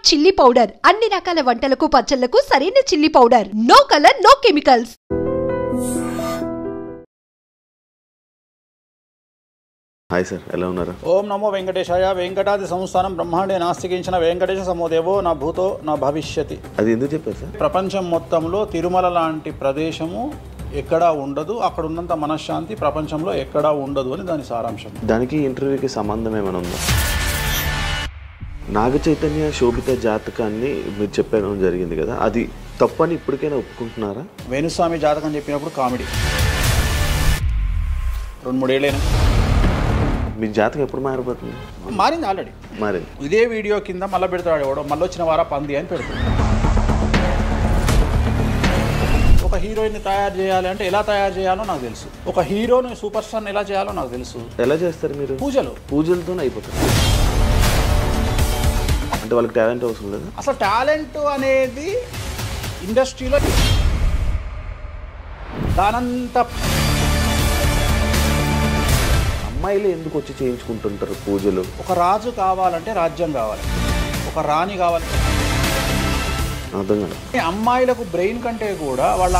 Chilli powder అన్ని రకాల వంటలకు పచ్చళ్లకు సరైన chilli powder. No colour no chemicals. Hi sir, ఎలా ఉన్నారు? ఓం నమో వెంకటేశాయ. వెంకటాది సంస్థానం బ్రహ్మాండే నాస్తికించిన వెంకటేశ సమోదేవో నా భూతో నా భవిష్యతి. అది ఎందుకు చెప్పారు సార్? ప్రపంచం మొత్తంలో తిరుమల లాంటి ప్రదేశము ఎక్కడా ఉండదు, అక్కడ ఉన్నంత మనశ్శాంతి ప్రపంచంలో ఎక్కడా ఉండదు అని దాని సారాంశం. దానికి ఇంటర్వ్యూకి సంబంధం ఏమైనా ఉందా? నాగ చైతన్య శోభిత జాతకాన్ని మీరు చెప్పడం జరిగింది కదా, అది తప్పని ఇప్పటికైనా ఒప్పుకుంటున్నారా? వేణుస్వామి జాతకం చెప్పినప్పుడు కామెడీ 2-3 ఏళ్ళైనా. మీ జాతకం ఎప్పుడు మారిపోతుంది? మారింది, ఆల్రెడీ మారింది. ఇదే వీడియో కింద మళ్ళీ పెడతాడు ఎవడో, మళ్ళీ వచ్చిన వారా పంది అని పెడతాడు. ఒక హీరోయిన్ని తయారు చేయాలి అంటే ఎలా తయారు చేయాలో నాకు తెలుసు, ఒక హీరోని సూపర్ స్టార్ని ఎలా చేయాలో నాకు తెలుసు. ఎలా చేస్తారు మీరు? పూజలతోనే అయిపోతుంది. అంటే వాళ్ళకి టాలెంట్ అవసరం లేదు. అసలు టాలెంట్ అనేది ఇండస్ట్రీలో దానంత అమ్మాయిలు ఎందుకు వచ్చి చేయించుకుంటుంటారు పూజలు? ఒక రాజు కావాలంటే రాజ్యం కావాలి, ఒక రాణి కావాలి. అర్థం కాదు. అమ్మాయిలకు బ్రెయిన్ కంటే కూడా వాళ్ళ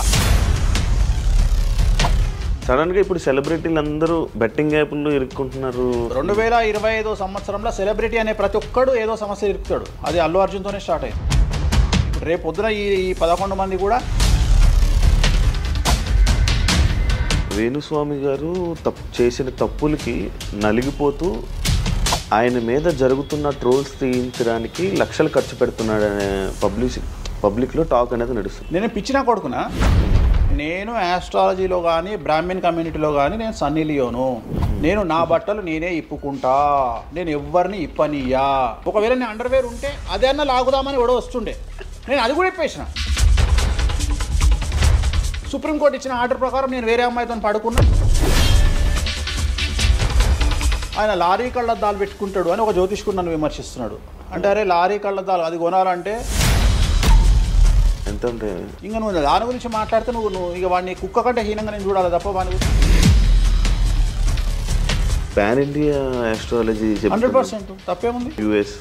సడన్గా ఇప్పుడు సెలబ్రిటీలు అందరూ బెట్టింగ్ యాప్లు ఇరుక్కుంటున్నారు. 2025 సంవత్సరంలో సెలబ్రిటీ అనే ప్రతి ఒక్కడు ఏదో సమస్య ఇరుకుతాడు. అది అల్లు అర్జున్తోనే స్టార్ట్ అయింది. రేపు పొద్దున ఈ 11 మంది కూడా. వేణుస్వామి గారు చేసిన తప్పులకి నలిగిపోతూ ఆయన మీద జరుగుతున్న ట్రోల్స్ తీయించడానికి లక్షలు ఖర్చు పెడుతున్నాడనే పబ్లిక్లో టాక్ అనేది నడుస్తుంది. నేను పిచ్చినా కొడుకునా, నేను ఆస్ట్రాలజీలో కానీ బ్రాహ్మణ్ కమ్యూనిటీలో కానీ నేను సన్నీ లియోను. నేను నా బట్టలు నేనే ఇప్పుకుంటా, నేను ఎవరిని ఇప్పనియా. ఒకవేళ నేను అండర్వేర్ ఉంటే అదే అన్న లాగుదామని కూడా వస్తుండే, నేను అది కూడా ఇప్పేసిన. సుప్రీంకోర్టు ఇచ్చిన ఆర్డర్ ప్రకారం నేను వేరే అమ్మాయితో పడుకున్నా. ఆయన లారీ కళ్ళద్దాలు పెట్టుకుంటాడు అని ఒక జ్యోతిష్కుడు నన్ను విమర్శిస్తున్నాడు. అంటే అరే లారీ కళ్ళద్దాలు అది కొనాలంటే ఎంత అంటే ఇంకా నువ్వు దాని గురించి మాట్లాడితే నువ్వు ఇక వాడిని కుక్క కంటే హీనంగా నేను చూడాలి తప్ప వాని గురించి. పాన్ ఇండియా ఆస్ట్రాలజీ 100% తప్పేముంది. US,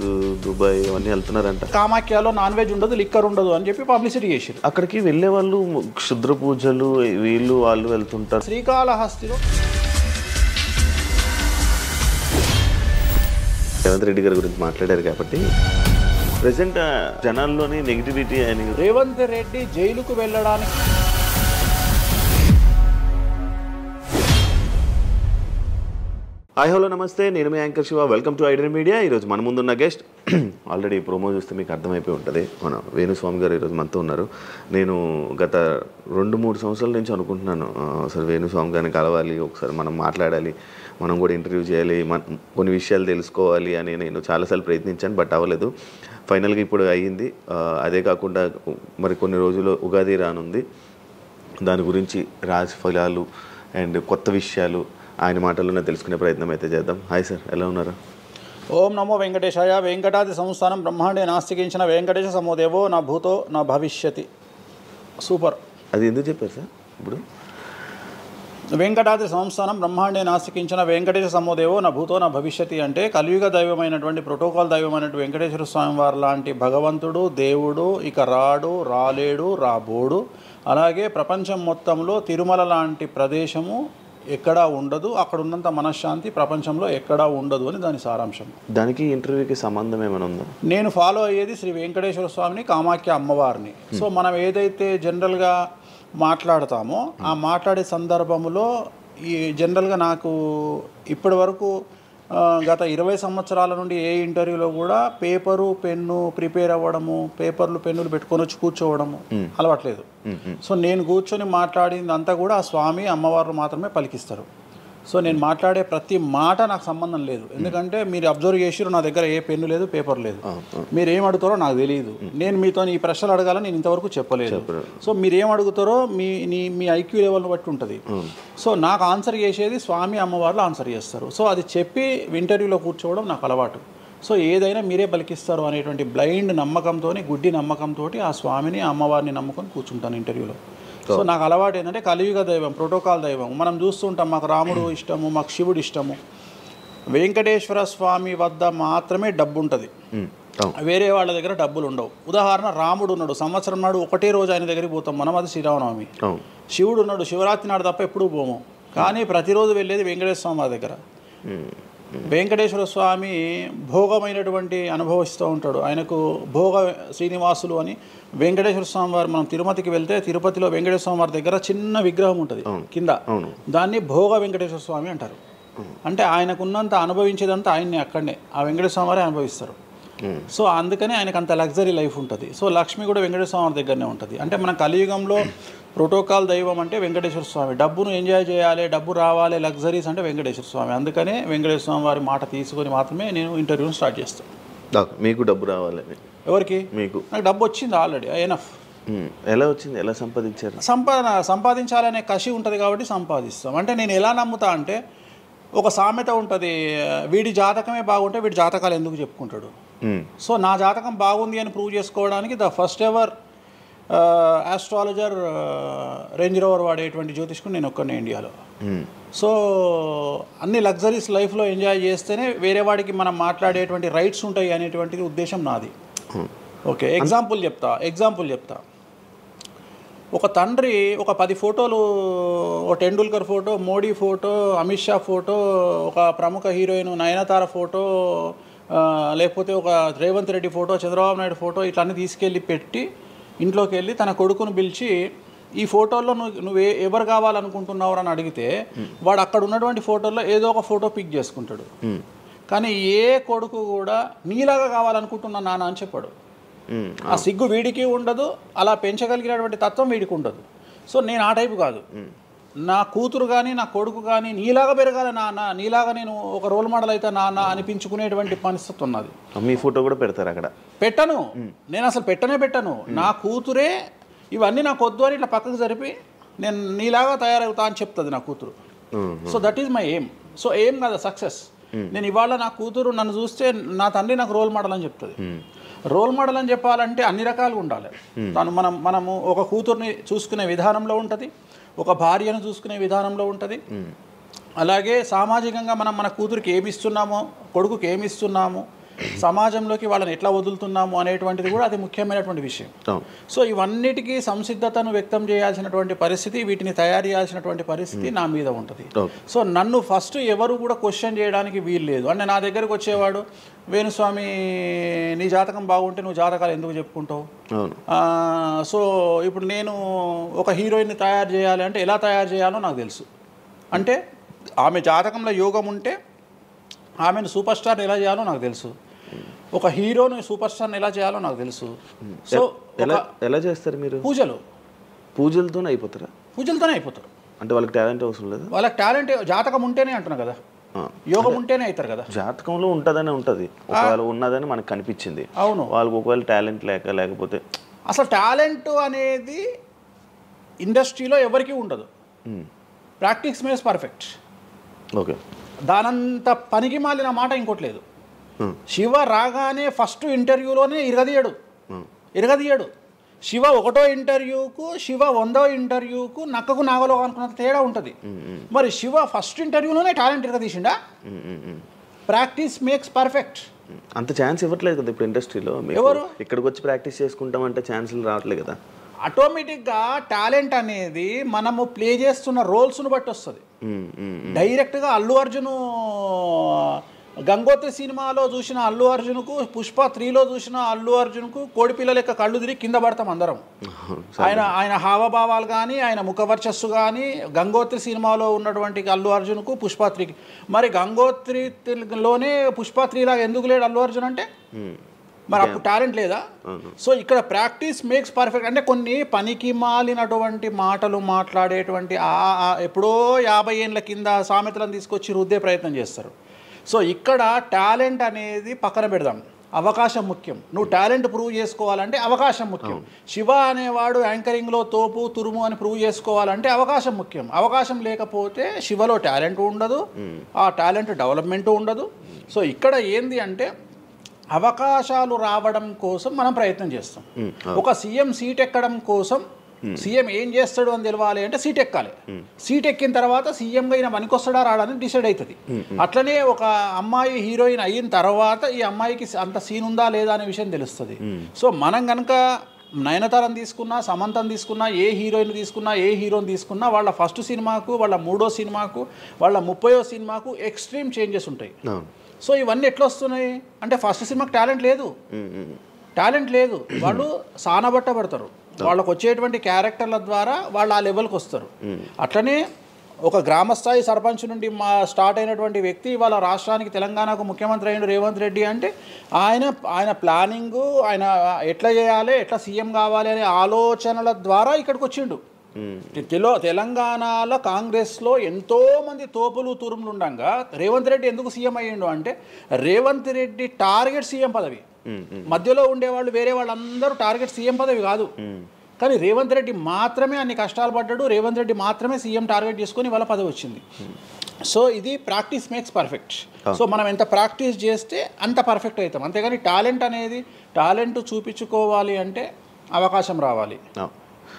దుబాయ్ అవన్నీ వెళ్తున్నారంట. కామాఖ్యలో నాన్ వెజ్ ఉండదు, లిక్కర్ ఉండదు అని చెప్పి పబ్లిసిటీ చేశారు. అక్కడికి వెళ్ళే వాళ్ళు క్షుద్ర పూజలు వీళ్ళు వాళ్ళు వెళ్తుంటారు. శ్రీకాళహస్తిలో రేవంత్ రెడ్డి గారి గురించి మాట్లాడారు కాబట్టి ప్రెసెంట్ జనాల్లోని నెగిటివిటీ అని. రేవంత్ రెడ్డి జైలుకు వెళ్ళడానికి హాయ్ హలో నమస్తే, నేను మీ anchor Shiva. Welcome to Aiden media. ఈరోజు మన ముందున్న గెస్ట్ ఆల్రెడీ ప్రోమో చూస్తే మీకు అర్థమైపోయి ఉంటుంది, మన వేణుస్వామి గారు ఈరోజు మనతో ఉన్నారు. నేను గత 2-3 సంవత్సరాల నుంచి అనుకుంటున్నాను అసలు వేణుస్వామి గారిని కలవాలి, ఒకసారి మనం మాట్లాడాలి, మనం కూడా ఇంటర్వ్యూ చేయాలి, కొన్ని విషయాలు తెలుసుకోవాలి అని నేను చాలాసార్లు ప్రయత్నించాను, బట్ అవ్వలేదు. ఫైనల్గా ఇప్పుడు అయ్యింది. అదే కాకుండా మరి కొన్ని రోజులు ఉగాది రానుంది, దాని గురించి రాశి ఫలాలు అండ్ కొత్త విషయాలు ఆయన మాటల్లోనే తెలుసుకునే ప్రయత్నం అయితే చేద్దాం. హాయ్ సార్, ఎలా ఉన్నారు? ఓం నమో వెంకటేశాయ. వెంకటాది సంస్థానం బ్రహ్మాండే నాస్తికించిన వెంకటేశ సమోదేవో నా భూతో నా భవిష్యతి. సూపర్. అది ఎందుకు చెప్పారు సార్? ఇప్పుడు వెంకటాది సంస్థానం బ్రహ్మాండే నాస్తికించిన వెంకటేశ సమోదేవో నా భూతో నా భవిష్యతి అంటే కలియుగ దైవమైనటువంటి ప్రోటోకాల్ దైవమైనటువంటి వెంకటేశ్వర స్వామి వారు లాంటి భగవంతుడు దేవుడు ఇక రాడు, రాలేడు, రాబోడు. అలాగే ప్రపంచం మొత్తంలో తిరుమల లాంటి ప్రదేశము ఎక్కడా ఉండదు, అక్కడ ఉన్నంత మనశ్శాంతి ప్రపంచంలో ఎక్కడా ఉండదు అని దాని సారాంశం. దానికి ఇంటర్వ్యూకి సంబంధం ఏమైనా ఉందా? నేను ఫాలో అయ్యేది శ్రీ వెంకటేశ్వర స్వామిని, కామాఖ్య అమ్మవారిని. సో మనం ఏదైతే జనరల్గా మాట్లాడతామో ఆ మాట్లాడే సందర్భంలో ఈ జనరల్గా నాకు ఇప్పటి వరకు గత 20 సంవత్సరాల నుండి ఏ ఇంటర్వ్యూలో కూడా పేపరు పెన్ను ప్రిపేర్ అవ్వడము, పేపర్లు పెన్నులు పెట్టుకొని వచ్చి కూర్చోవడము అలవాట్లేదు. సో నేను కూర్చొని మాట్లాడింది అంతా కూడా ఆ స్వామి అమ్మవారు మాత్రమే పలికిస్తారు. సో నేను మాట్లాడే ప్రతి మాట నాకు సంబంధం లేదు, ఎందుకంటే మీరు అబ్జర్వ్ చేసిరు నా దగ్గర ఏ పెన్ను లేదు, పేపర్ లేదు. మీరు ఏం అడుగుతారో నాకు తెలియదు, నేను మీతో ఈ ప్రశ్నలు అడగాలని నేను ఇంతవరకు చెప్పలేదు. సో మీరు ఏం అడుగుతారో మీ ఐక్యూ లెవెల్ని బట్టి ఉంటుంది. సో నాకు ఆన్సర్ చేసేది స్వామి అమ్మవార్లు ఆన్సర్ చేస్తారు. సో అది చెప్పి ఇంటర్వ్యూలో కూర్చోవడం నాకు అలవాటు. సో ఏదైనా మీరే పలికిస్తారు అనేటువంటి బ్లైండ్ నమ్మకంతో, గుడ్డి నమ్మకంతో ఆ స్వామిని అమ్మవారిని నమ్ముకొని కూర్చుంటాను ఇంటర్వ్యూలో. సో నాకు అలవాటు ఏంటంటే కలియుగ దైవం, ప్రోటోకాల్ దైవం మనం చూస్తుంటాం. మాకు రాముడు ఇష్టము, మాకు శివుడు ఇష్టము. వెంకటేశ్వర స్వామి వద్ద మాత్రమే డబ్బు ఉంటుంది, వేరే వాళ్ళ దగ్గర డబ్బులు ఉండవు. ఉదాహరణ రాముడు ఉన్నాడు, సంవత్సరం నాడు ఒకటే రోజు ఆయన దగ్గరికి పోతాం మనం, అది శ్రీరామనవమి. శివుడు ఉన్నాడు, శివరాత్రి నాడు తప్ప ఎప్పుడూ పోము, కానీ ప్రతిరోజు వెళ్ళేది వెంకటేశ్వర స్వామి వారి దగ్గర. వెంకటేశ్వర స్వామి భోగమైనటువంటి అనుభవిస్తూ ఉంటాడు. ఆయనకు భోగ శ్రీనివాసులు అని వెంకటేశ్వర స్వామి వారు, మనం తిరుపతికి వెళ్తే తిరుపతిలో వెంకటేశ్వర స్వామి వారి దగ్గర చిన్న విగ్రహం ఉంటుంది కింద, దాన్ని భోగ వెంకటేశ్వర స్వామి అంటారు. అంటే ఆయనకున్నంత అనుభవించేదంతా ఆయన్ని అక్కడనే ఆ వెంకటేశ్వర స్వామి వారే అనుభవిస్తారు. సో అందుకని ఆయనకు అంత లగ్జరీ లైఫ్ ఉంటుంది. సో లక్ష్మి కూడా వెంకటేశ్వర స్వామి దగ్గరనే ఉంటుంది. అంటే మన కలియుగంలో ప్రోటోకాల్ దైవం అంటే వెంకటేశ్వర స్వామి. డబ్బును ఎంజాయ్ చేయాలి, డబ్బు రావాలి, లగ్జరీస్ అంటే వెంకటేశ్వర స్వామి. అందుకనే వెంకటేశ్వర స్వామి వారి మాట తీసుకొని మాత్రమే నేను ఇంటర్వ్యూని స్టార్ట్ చేస్తాను. మీకు డబ్బు రావాలి? ఎవరికి? మీకు. నాకు డబ్బు వచ్చింది ఆల్రెడీ, ఎనఫ్. ఎలా వచ్చింది? ఎలా సంపాదించారు? సంపాదించాలనే కసి ఉంటుంది కాబట్టి సంపాదిస్తాం. అంటే నేను ఎలా నమ్ముతా అంటే, ఒక సామెత ఉంటుంది, వీడి జాతకమే బాగుంటే వీడి జాతకాలు ఎందుకు చెప్పుకుంటాడు. సో నా జాతకం బాగుంది అని ప్రూవ్ చేసుకోవడానికి the first ever astrologer range rover వాడేటువంటి జ్యోతిష్కుడు నేను ఒక్కనే ఇండియాలో. సో అన్ని లగ్జరీస్ లైఫ్లో ఎంజాయ్ చేస్తేనే వేరే వాడికి మనం మాట్లాడేటువంటి రైట్స్ ఉంటాయి అనేటువంటి ఉద్దేశం నాది. ఓకే, ఎగ్జాంపుల్ చెప్తా. ఒక తండ్రి ఒక 10 ఫోటోలు, ఒక Tendulkar photo, Modi photo, Amit Shah photo, ఒక ప్రముఖ హీరోయిన్ నయనతార ఫోటో, లేకపోతే ఒక రేవంత్ రెడ్డి ఫోటో, చంద్రబాబు నాయుడు ఫోటో, ఇట్లన్నీ తీసుకెళ్ళి పెట్టి ఇంట్లోకి వెళ్ళి తన కొడుకును పిలిచి, ఈ ఫోటోల్లో నువ్వు ఎవరు కావాలనుకుంటున్నావు అని అడిగితే వాడు అక్కడ ఉన్నటువంటి ఫోటోల్లో ఏదో ఒక ఫోటో పిక్ చేసుకుంటాడు. కానీ ఏ కొడుకు కూడా నీలాగా కావాలనుకుంటున్నా నాన్న అని చెప్పాడు. ఆ సిగ్గు వీడికి ఉండదు, అలా పెంచగలిగినటువంటి తత్వం వీడికి ఉండదు. సో నేను ఆ టైపు కాదు. నా కూతురు కానీ నా కొడుకు కానీ నీలాగా పెరగాలి నాన్న, నీలాగా నేను ఒక రోల్ మోడల్ అయితే నాన్న అనిపించుకునేటువంటి పరిస్థితి ఉన్నది. మీ ఫోటో కూడా పెడతారు అక్కడ? పెట్టను, నేను అసలు పెట్టను. నా కూతురే ఇవన్నీ నాకు వద్దు అని ఇట్లా పక్కకు జరిపి నేను నీలాగా తయారవుతా అని చెప్తుంది నా కూతురు. So that is my aim. So aim కదా సక్సెస్. నేను ఇవాళ నా కూతురు నన్ను చూస్తే నా తండ్రి నాకు రోల్ మోడల్ అని చెప్తుంది. రోల్ మోడల్ అని చెప్పాలంటే అన్ని రకాలుగా ఉండాలి. మనము ఒక కూతుర్ని చూసుకునే విధానంలో ఉంటుంది, ఒక భార్యను చూసుకునే విధానంలో ఉంటుంది. అలాగే సామాజికంగా మనం మన కూతురికి ఏమి ఇస్తున్నామో, కొడుకుకి ఏమి ఇస్తున్నాము, సమాజంలోకి వాళ్ళని ఎట్లా వదులుతున్నాము అనేటువంటిది కూడా అది ముఖ్యమైనటువంటి విషయం. సో ఇవన్నిటికీ సంసిద్ధతను వ్యక్తం చేయాల్సినటువంటి పరిస్థితి, వీటిని తయారు చేయాల్సినటువంటి పరిస్థితి నా మీద ఉంటుంది. సో నన్ను ఫస్ట్ ఎవరు కూడా క్వశ్చన్ చేయడానికి వీలు లేదు. అంటే నా దగ్గరకు వచ్చేవాడు, వేణుస్వామి నీ జాతకం బాగుంటే నువ్వు జాతకాలు ఎందుకు చెప్పుకుంటావు? సో ఇప్పుడు నేను ఒక హీరోయిన్ని తయారు చేయాలి అంటే ఎలా తయారు చేయాలో నాకు తెలుసు. అంటే ఆమె జాతకంలో యోగం ఉంటే ఆమెను సూపర్ స్టార్ని ఎలా చేయాలో నాకు తెలుసు, ఒక హీరోని సూపర్ స్టార్ని ఎలా చేయాలో నాకు తెలుసు. సో ఎలా చేస్తారు మీరు? పూజలతోనే అయిపోతారా? పూజలతోనే అయిపోతారు. అంటే వాళ్ళకి టాలెంట్ అవసరం లేదు? వాళ్ళకి టాలెంట్ జాతకం ఉంటేనే అంటున్నా కదా, యోగం ఉంటేనే అవుతారు కదా. జాతకంలో ఉంటుందని ఉంటుంది, ఒకవేళ ఉన్నదని మనకు కనిపించింది. అవును, వాళ్ళకి ఒకవేళ టాలెంట్ లేకపోతే అసలు టాలెంట్ అనేది ఇండస్ట్రీలో ఎవరికీ ఉండదు. Practice makes perfect. ఓకే, దానంత పనికి మాలిన మాట ఇంకోటి లేదు. శివ రాగానే ఫస్ట్ ఇంటర్వ్యూలోనే ఇరగదీయడు. శివ 1వ ఇంటర్వ్యూకు, శివ 100వ ఇంటర్వ్యూకు నక్కకు నాగలో అనుకున్నంత తేడా ఉంటుంది. మరి శివ ఫస్ట్ ఇంటర్వ్యూలోనే టాలెంట్ ఇరగదీసిండా? Practice makes perfect. అంత ఛాన్స్ ఇవ్వట్లేదు కదా ఇప్పుడు ఇండస్ట్రీలో. ఎవరు ఇక్కడికి వచ్చి ప్రాక్టీస్ చేసుకుంటామంటే ఛాన్సులు రావట్లేదు కదా. ఆటోమేటిక్గా టాలెంట్ అనేది మనము ప్లే చేస్తున్న రోల్స్ను బట్టి వస్తుంది. డైరెక్ట్గా అల్లు అర్జున్ గంగోత్రి సినిమాలో చూసిన అల్లు అర్జున్కు, పుష్ప 3లో చూసిన అల్లు అర్జున్కు కోడిపిల్ల లెక్క కళ్ళు తిరిగి కింద పడతాం అందరం. ఆయన హావభావాలు కానీ, ఆయన ముఖవర్చస్సు కానీ, గంగోత్రి సినిమాలో ఉన్నటువంటి అల్లు అర్జున్కు, పుష్ప 3కి. మరి గంగోత్రిలోనే పుష్ప 3 లాగా ఎందుకు లేడు అల్లు అర్జున్ అంటే? మరి అప్పుడు టాలెంట్ లేదా? సో ఇక్కడ ప్రాక్టీస్ మేక్స్ పర్ఫెక్ట్. అంటే కొన్ని పనికి మాలినటువంటి మాటలు మాట్లాడేటువంటి ఎప్పుడో 50 ఏళ్ళ కింద సామెతలను తీసుకొచ్చి రుద్దే ప్రయత్నం చేస్తారు. సో ఇక్కడ టాలెంట్ అనేది పక్కన పెడదాం, అవకాశం ముఖ్యం. నువ్వు టాలెంట్ ప్రూవ్ చేసుకోవాలంటే అవకాశం ముఖ్యం. శివ అనేవాడు యాంకరింగ్లో తోపు తురుము అని ప్రూవ్ చేసుకోవాలంటే అవకాశం ముఖ్యం. అవకాశం లేకపోతే శివలో టాలెంట్ ఉండదు, ఆ టాలెంట్ డెవలప్మెంట్ ఉండదు. సో ఇక్కడ ఏంది అంటే అవకాశాలు రావడం కోసం మనం ప్రయత్నం చేస్తాం. ఒక సీఎం సీట్ ఎక్కడం కోసం సీఎం ఏం చేస్తాడు అని తెలవాలి అంటే సీట్ ఎక్కాలి. సీట్ ఎక్కిన తర్వాత సీఎంగా ఈయన పనికొస్తాడా రాడని డిసైడ్ అవుతుంది. అట్లనే ఒక అమ్మాయి హీరోయిన్ అయిన తర్వాత ఈ అమ్మాయికి అంత సీన్ ఉందా లేదా అనే విషయం తెలుస్తుంది. సో మనం కనుక నయనతారని తీసుకున్నా, సమంతని తీసుకున్నా, ఏ హీరోయిన్ తీసుకున్నా, ఏ హీరోని తీసుకున్నా వాళ్ళ ఫస్ట్ సినిమాకు, వాళ్ళ 3వ సినిమాకు, వాళ్ళ 30వ సినిమాకు ఎక్స్ట్రీమ్ చేంజెస్ ఉంటాయి. సో ఇవన్నీ ఎట్లా వస్తున్నాయి అంటే ఫస్ట్ సినిమాకి టాలెంట్ లేదు, వాళ్ళు సానబట్టబడతారు, వాళ్ళకు వచ్చేటువంటి క్యారెక్టర్ల ద్వారా వాళ్ళు ఆ లెవెల్కి వస్తారు. అట్లనే ఒక గ్రామస్థాయి సర్పంచ్ నుండి స్టార్ట్ అయినటువంటి వ్యక్తి వాళ్ళ రాష్ట్రానికి తెలంగాణకు ముఖ్యమంత్రి అయిన రేవంత్ రెడ్డి అంటే ఆయన ప్లానింగు, ఆయన ఎట్లా చేయాలి, ఎట్లా సీఎం కావాలి అనే ఆలోచనల ద్వారా ఇక్కడికి వచ్చిండు. తెలంగాణలో కాంగ్రెస్లో ఎంతోమంది తోపులు తురుములు ఉండగా రేవంత్ రెడ్డి ఎందుకు సీఎం అయ్యిండు అంటే రేవంత్ రెడ్డి టార్గెట్ సీఎం పదవి. మధ్యలో ఉండేవాళ్ళు వేరే వాళ్ళందరూ టార్గెట్ సీఎం పదవి కాదు, కానీ రేవంత్ రెడ్డి మాత్రమే అన్ని కష్టాలు పడ్డాడు. రేవంత్ రెడ్డి మాత్రమే సీఎం టార్గెట్ చేసుకొని వాళ్ళ పదవి వచ్చింది. సో ఇది ప్రాక్టీస్ మేక్స్ పర్ఫెక్ట్. సో మనం ఎంత ప్రాక్టీస్ చేస్తే అంత పర్ఫెక్ట్ అవుతాం. అంతేగాని టాలెంట్ చూపించుకోవాలి అంటే అవకాశం రావాలి,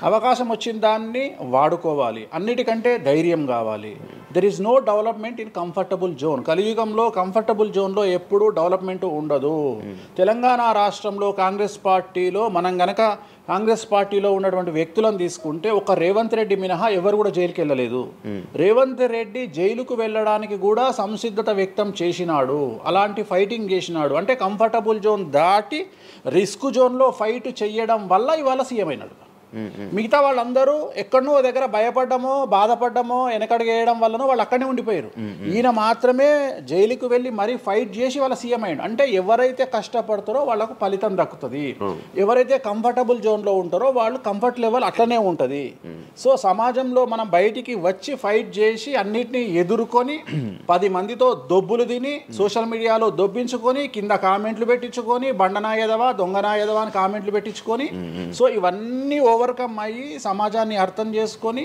అవకాశం వచ్చిన దాన్ని వాడుకోవాలి, అన్నిటికంటే ధైర్యం కావాలి. There is no development in comfortable zone. కలియుగంలో కంఫర్టబుల్ జోన్లో ఎప్పుడూ డెవలప్మెంట్ ఉండదు. తెలంగాణ రాష్ట్రంలో కాంగ్రెస్ పార్టీలో మనం గనక కాంగ్రెస్ పార్టీలో ఉన్నటువంటి వ్యక్తులను తీసుకుంటే ఒక రేవంత్ రెడ్డి మినహా ఎవరు కూడా జైలుకి వెళ్ళలేదు. రేవంత్ రెడ్డి జైలుకు వెళ్ళడానికి కూడా సంసిద్ధత వ్యక్తం చేసినాడు, అలాంటి ఫైటింగ్ చేసినాడు. అంటే కంఫర్టబుల్ జోన్ దాటి రిస్క్ జోన్లో ఫైట్ చేయడం వల్ల ఇవాళ సీఎం అయినాడు. మిగతా వాళ్ళందరూ ఎక్కడనో దగ్గర భయపడ్డమో బాధపడ్డమో వెనకడిగేయడం వల్లనో వాళ్ళు అక్కడనే ఉండిపోయారు. ఈయన మాత్రమే జైలుకు వెళ్ళి మరీ ఫైట్ చేసి వాళ్ళ సీఎం అయ్యాడు. అంటే ఎవరైతే కష్టపడతారో వాళ్ళకు ఫలితం దక్కుతుంది, ఎవరైతే కంఫర్టబుల్ జోన్లో ఉంటారో వాళ్ళు కంఫర్ట్ లెవెల్ అట్లనే ఉంటుంది. సో సమాజంలో మనం బయటికి వచ్చి ఫైట్ చేసి అన్నిటినీ ఎదుర్కొని 10 మందితో దొబ్బులు తిని సోషల్ మీడియాలో దొబ్బించుకొని కింద కామెంట్లు పెట్టించుకొని బండనాయదవా దొంగనాయదవా అని కామెంట్లు పెట్టించుకొని సో ఇవన్నీ ఓవర్కమ్ అయ్యి సమాజాన్ని అర్థం చేసుకొని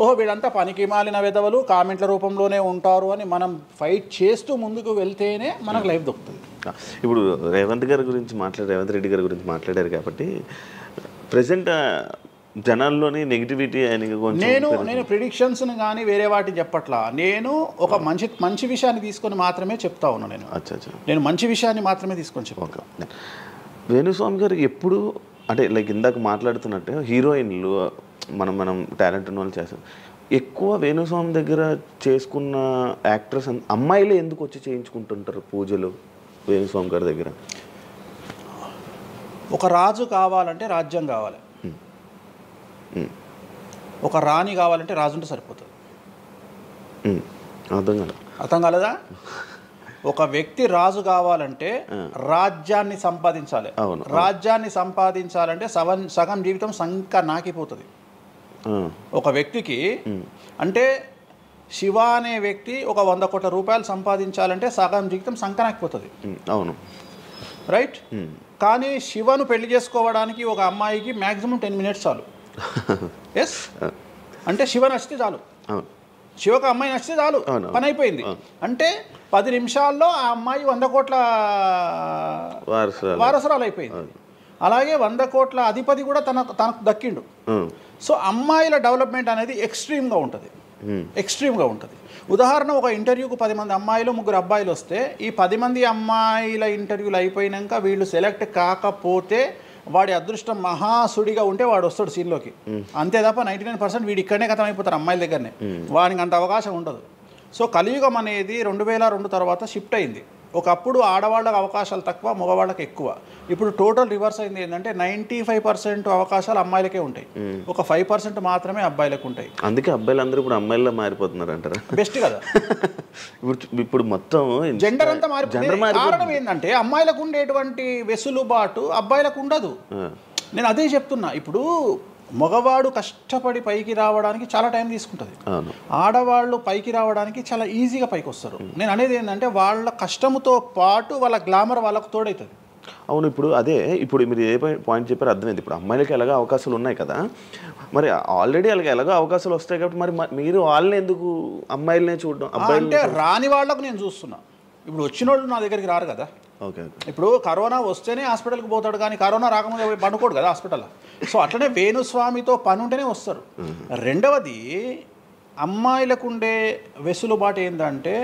ఓహో వీళ్ళంతా పనికి మాలిన వెధవలు కామెంట్ల రూపంలోనే ఉంటారు అని మనం ఫైట్ చేస్తూ ముందుకు వెళ్తేనే మనకు లైఫ్ దొరుకుతుంది. ఇప్పుడు రేవంత్ రెడ్డి గారి గురించి మాట్లాడారు కాబట్టి ప్రజెంట్ జనాల్లోని నెగిటివిటీ నేను ప్రిడిక్షన్స్ని కానీ వేరే వాటి చెప్పట్లా. నేను ఒక మంచి విషయాన్ని తీసుకొని మాత్రమే చెప్తా ఉన్నాను. నేను మంచి విషయాన్ని మాత్రమే తీసుకొని చెప్పాను. వేణుస్వామి గారు ఎప్పుడు అంటే లైక్ ఇందాక మాట్లాడుతున్నట్టు హీరోయిన్లు మనం టాలెంట్ ఉన్న వాళ్ళు చేస్తాం. ఎక్కువ వేణుస్వామి దగ్గర చేసుకున్న యాక్టర్స్ అమ్మాయిలే ఎందుకు వచ్చి చేయించుకుంటుంటారు పూజలు వేణుస్వామి గారి దగ్గర? ఒక రాజు కావాలంటే రాజ్యం కావాలి, ఒక రాణి కావాలంటే రాజు ఉంటే సరిపోతుంది. అర్థం కాలేదా? ఒక వ్యక్తి రాజు కావాలంటే రాజ్యాన్ని సంపాదించాలి. రాజ్యాన్ని సంపాదించాలంటే సగం జీవితం సంక నాకిపోతుంది. ఒక వ్యక్తికి అంటే శివ అనే వ్యక్తి ఒక 100 కోట్ల రూపాయలు సంపాదించాలంటే సగం జీవితం సంక నాకిపోతుంది. అవును, రైట్. కానీ శివను పెళ్లి చేసుకోవడానికి ఒక అమ్మాయికి మ్యాక్సిమం 10 మినిట్స్ చాలు. ఎస్, అంటే శివ నచ్చితే చాలు, శివకు అమ్మాయి నచ్చితే చాలు, పని అయిపోయింది. అంటే 10 నిమిషాల్లో ఆ అమ్మాయి 100 కోట్ల వారసురాలు అయిపోయింది. అలాగే 100 కోట్ల అధిపతి కూడా తనకు దక్కిండు. సో అమ్మాయిల డెవలప్మెంట్ అనేది ఎక్స్ట్రీమ్గా ఉంటుంది. ఉదాహరణ, ఒక ఇంటర్వ్యూకు 10 మంది అమ్మాయిలు 3 అబ్బాయిలు వస్తే ఈ 10 మంది అమ్మాయిల ఇంటర్వ్యూలు అయిపోయినాక వీళ్ళు సెలెక్ట్ కాకపోతే వాడి అదృష్టం మహాసుడిగా ఉంటే వాడు వస్తాడు సీన్లోకి. అంతే తప్ప 99% వీడు ఇక్కడనే కథం అయిపోతారు అమ్మాయిల దగ్గరనే, వాడికి అంత అవకాశం ఉండదు. సో కలియుగం అనేది 2002 తర్వాత షిఫ్ట్ అయింది. ఒకప్పుడు ఆడవాళ్ళకి అవకాశాలు తక్కువ, మగవాళ్ళకి ఎక్కువ. ఇప్పుడు టోటల్ రివర్స్ అయింది. ఏంటంటే 95% అవకాశాలు అమ్మాయిలకే ఉంటాయి, ఒక 5% మాత్రమే అబ్బాయిలకు ఉంటాయి. అందుకే అబ్బాయిలు అందరూ ఇప్పుడు అమ్మాయిలా మారిపోతున్నారు అంటారా? బెస్ట్ కదా. ఇప్పుడు మొత్తం జెండర్ అంతా మారిపోయింది. కారణం ఏంటంటే అమ్మాయిలకు ఉండేటువంటి వెసులుబాటు అబ్బాయిలకు ఉండదు. నేను అదే చెప్తున్నా. ఇప్పుడు మగవాడు కష్టపడి పైకి రావడానికి చాలా టైం తీసుకుంటుంది, ఆడవాళ్ళు పైకి రావడానికి చాలా ఈజీగా పైకి వస్తారు. నేను అనేది ఏంటంటే వాళ్ళ కష్టముతో పాటు వాళ్ళ గ్లామర్ వాళ్ళకు తోడవుతుంది. అవును, ఇప్పుడు మీరు ఏ పాయింట్ చెప్పారో అర్థమైంది. ఇప్పుడు అమ్మాయిలకి ఎలాగో అవకాశాలు ఉన్నాయి కదా, మరి ఆల్రెడీ వాళ్ళకి ఎలాగో అవకాశాలు వస్తాయి కాబట్టి మరి మీరు వాళ్ళని ఎందుకు అమ్మాయిలనే చూడడం? అంటే రాని వాళ్ళకు నేను చూస్తున్నా. ఇప్పుడు వచ్చిన వాళ్ళు నా దగ్గరికి రారు కదా. ఓకే. ఇప్పుడు కరోనా వస్తేనే హాస్పిటల్కి పోతాడు, కానీ కరోనా రాకముందే పోయి పండుకోడు కదా హాస్పిటల్. సో అట్లనే వేణుస్వామితో పని ఉంటేనే వస్తారు. రెండవది, అమ్మాయిలకు ఉండే వెసులుబాటు ఏంటంటే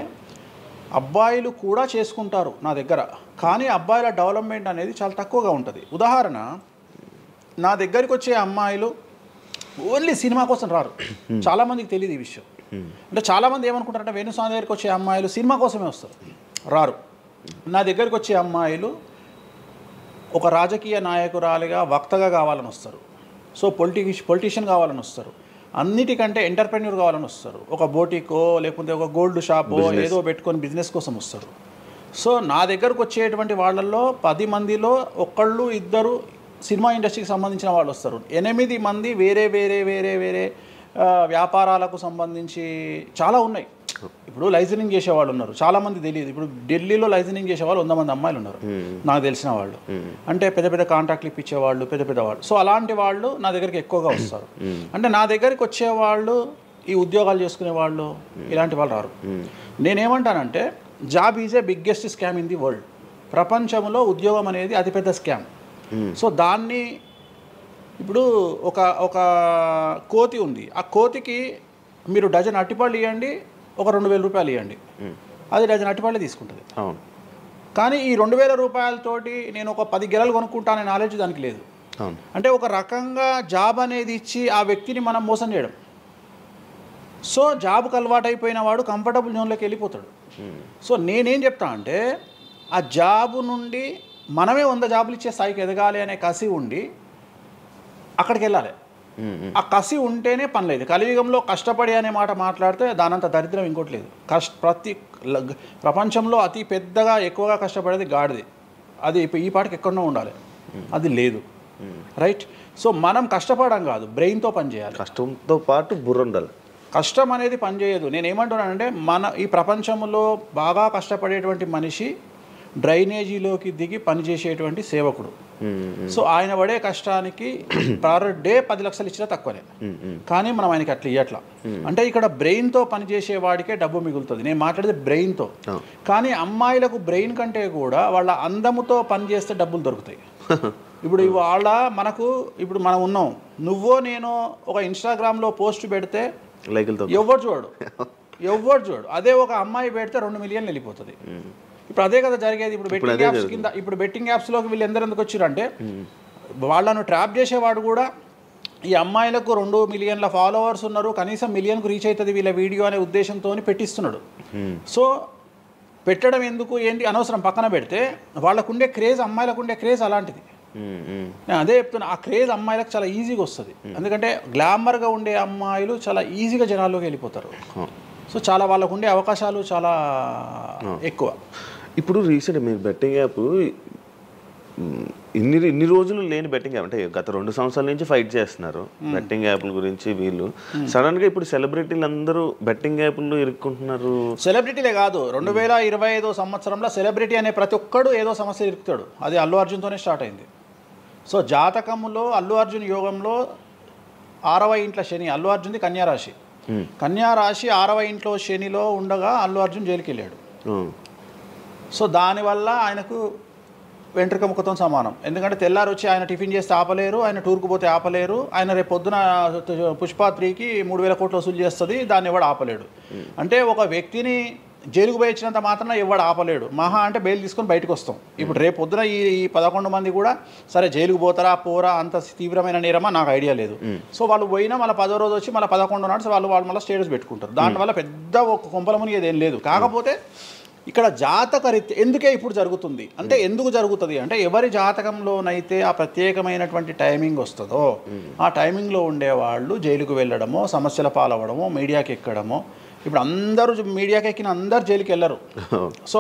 అబ్బాయిలు కూడా చేసుకుంటారు నా దగ్గర, కానీ అబ్బాయిల డెవలప్మెంట్ అనేది చాలా తక్కువగా ఉంటుంది. ఉదాహరణ, నా దగ్గరికి వచ్చే అమ్మాయిలు ఓన్లీ సినిమా కోసం రారు. చాలామందికి తెలియదు ఈ విషయం. అంటే చాలామంది ఏమనుకుంటారంటే వేణుస్వామి దగ్గరికి వచ్చే అమ్మాయిలు సినిమా కోసమే వస్తారు, రారు. నా దగ్గరికి వచ్చే అమ్మాయిలు ఒక రాజకీయ నాయకురాలిగా వక్తగా కావాలని వస్తారు. సో పొలిటీషియన్ కావాలని వస్తారు. అన్నిటికంటే ఎంటర్ప్రెన్యూర్ కావాలని వస్తారు. ఒక బోటికో లేకపోతే ఒక గోల్డ్ షాపో ఏదో పెట్టుకొని బిజినెస్ కోసం వస్తారు. సో నా దగ్గరకు వచ్చేటువంటి వాళ్ళల్లో 10 మందిలో ఒకళ్ళు ఇద్దరు సినిమా ఇండస్ట్రీకి సంబంధించిన వాళ్ళు వస్తారు. 8 మంది వేరే వేరే వేరే వేరే వ్యాపారాలకు సంబంధించి చాలా ఉన్నాయి. ఇప్పుడు లైసెన్సింగ్ చేసేవాళ్ళు ఉన్నారు, చాలామంది తెలియదు. ఇప్పుడు ఢిల్లీలో లైసెన్సింగ్ చేసేవాళ్ళు 100 మంది అమ్మాయిలు ఉన్నారు నాకు తెలిసిన వాళ్ళు. అంటే పెద్ద పెద్ద కాంట్రాక్ట్లు ఇప్పించేవాళ్ళు, పెద్ద పెద్ద వాళ్ళు. సో అలాంటి వాళ్ళు నా దగ్గరికి ఎక్కువగా వస్తారు. అంటే నా దగ్గరికి వచ్చేవాళ్ళు ఈ ఉద్యోగాలు చేసుకునే వాళ్ళు, ఇలాంటి వాళ్ళు రారు. నేనేమంటానంటే job is a biggest scam in the world. ప్రపంచంలో ఉద్యోగం అనేది అతిపెద్ద స్కామ్. సో దాన్ని ఇప్పుడు ఒక కోతి ఉంది, ఆ కోతికి మీరు డజన్ అట్టిపళ్ళు ఇవ్వండి, ఒక 2000 రూపాయలు ఇవ్వండి, అది డజన్ అట్టిపళ్ళే తీసుకుంటుంది. కానీ ఈ 2000 రూపాయలతోటి నేను ఒక 10 గెలలు కొనుక్కుంటానే నాలెడ్జ్ దానికి లేదు. అంటే ఒక రకంగా జాబ్ అనేది ఇచ్చి ఆ వ్యక్తిని మనం మోసం చేయడం. సో జాబ్కి అలవాటు అయిపోయిన వాడు కంఫర్టబుల్ జోన్లోకి వెళ్ళిపోతాడు. సో నేనేం చెప్తా అంటే ఆ జాబు నుండి మనమే 100 జాబులు ఇచ్చే స్థాయికి ఎదగాలి అనే కసి ఉండి అక్కడికి వెళ్ళాలి. ఆ కసి ఉంటేనే పని లేదు. కలియుగంలో కష్టపడి అనే మాట మాట్లాడితే దానంత దరిద్రం ఇంకోటి లేదు. ప్రపంచంలో అతి పెద్దగా ఎక్కువగా కష్టపడేది గాడిది. అది ఈ పాటికి ఎక్కడో ఉండాలి, అది లేదు. రైట్. సో మనం కష్టపడడం కాదు, బ్రెయిన్తో పని చేయాలి. కష్టంతో పాటు బుర్ర ఉండాలి. కష్టం అనేది పని చేయదు. నేను ఏమంటున్నానంటే ఈ ప్రపంచంలో బాగా కష్టపడేటువంటి మనిషి డ్రైనేజీలోకి దిగి పనిచేసేటువంటి సేవకుడు. సో ఆయన పడే కష్టానికి పర్ డే 10 లక్షలు ఇచ్చినా తక్కువనే, కానీ మనం ఆయనకి అట్లా ఇవ్వట్లా. అంటే ఇక్కడ బ్రెయిన్తో పనిచేసే వాడికే డబ్బు మిగులుతుంది. నేను మాట్లాడేది బ్రెయిన్తో. కానీ అమ్మాయిలకు బ్రెయిన్ కంటే కూడా వాళ్ళ అందముతో పనిచేస్తే డబ్బులు దొరుకుతాయి. ఇప్పుడు ఇప్పుడు మనం ఉన్నాం, నువ్వో నేను ఒక ఇన్స్టాగ్రామ్లో పోస్ట్ పెడితే ఎవరు చూడు. అదే ఒక అమ్మాయి పెడితే 2 మిలియన్లు వెళ్ళిపోతుంది. ఇప్పుడు అదే కదా జరిగేది. ఇప్పుడు బెట్టింగ్ యాప్స్లోకి వీళ్ళు ఎందుకు వచ్చారంటే వాళ్ళను ట్రాప్ చేసేవాడు కూడా ఈ అమ్మాయిలకు 2 మిలియన్ల ఫాలోవర్స్ ఉన్నారు, కనీసం మిలియన్కు రీచ్ అవుతుంది వీళ్ళ వీడియో అనే ఉద్దేశంతో పెట్టిస్తున్నాడు. సో పెట్టడం ఎందుకు ఏంటి అనవసరం పక్కన పెడితే, వాళ్ళకుండే క్రేజ్, అమ్మాయిలకు క్రేజ్ అలాంటిది. నేను అదే చెప్తున్నా, ఆ క్రేజ్ అమ్మాయిలకు చాలా ఈజీగా వస్తుంది. ఎందుకంటే గ్లామర్గా ఉండే అమ్మాయిలు చాలా ఈజీగా జనాల్లోకి వెళ్ళిపోతారు. సో చాలా వాళ్ళకు ఉండే అవకాశాలు చాలా ఎక్కువ. ఇప్పుడు రీసెంట్ మీరు బెట్టింగ్ యాప్ ఇన్ని రోజులు లేని బెట్టింగ్ యాప్, అంటే గత 2 సంవత్సరాల నుంచి ఫైట్ చేస్తున్నారు బెట్టింగ్ యాప్ల గురించి. వీళ్ళు సడన్ గా ఇప్పుడు సెలబ్రిటీలు అందరూ బెట్టింగ్ యాప్లు ఇరుక్కుంటున్నారు. సెలబ్రిటీలే కాదు, 2025 సంవత్సరంలో సెలబ్రిటీ అనే ప్రతి ఒక్కడు ఏదో సమస్య ఇరుకుతాడు. అది అల్లు అర్జున్తోనే స్టార్ట్ అయింది. సో జాతకంలో అల్లు అర్జున్ యోగంలో 6వ ఇంట్లో శని, అల్లు అర్జున్ది కన్యారాశి. కన్యారాశి 6వ ఇంట్లో శనిలో ఉండగా అల్లు అర్జున్ జైలుకి వెళ్ళాడు. సో దానివల్ల ఆయనకు వెంట్రుక ముక్కతో సమానం. ఎందుకంటే తెల్లారు వచ్చి ఆయన టిఫిన్ చేస్తే ఆపలేరు, ఆయన టూర్కు పోతే ఆపలేరు, ఆయన రేపు పొద్దున పుష్ప 3కి 3000 కోట్లు వసూలు చేస్తుంది, దాన్ని ఎవడు ఆపలేడు. అంటే ఒక వ్యక్తిని జైలుకు పోయి ఇచ్చినంత మాత్రం ఎవడు ఆపలేడు. మహా అంటే బెయిల్ తీసుకొని బయటకు వస్తాం. ఇప్పుడు రేపు పొద్దున ఈ 11 మంది కూడా సరే జైలుకు పోతారా పోరా, అంత తీవ్రమైన నేరమా నాకు ఐడియా లేదు. సో వాళ్ళు పోయినా మళ్ళీ 10వ రోజు వచ్చి మళ్ళీ 11 నాడు వాళ్ళు మళ్ళీ స్టేటస్ పెట్టుకుంటారు. దానివల్ల పెద్ద ఒక కొంపల మునిగేది ఏం లేదు. కాకపోతే ఇక్కడ జాతక రీత్యా ఎందుకే ఇప్పుడు జరుగుతుంది అంటే, ఎందుకు జరుగుతుంది అంటే, ఎవరి జాతకంలోనైతే ఆ ప్రత్యేకమైనటువంటి టైమింగ్ వస్తుందో ఆ టైమింగ్లో ఉండేవాళ్ళు జైలుకు వెళ్ళడమో, సమస్యల పాలవడమో, మీడియాకి ఎక్కడమో. ఇప్పుడు అందరూ మీడియాకి ఎక్కిన అందరు జైలుకి వెళ్ళరు. సో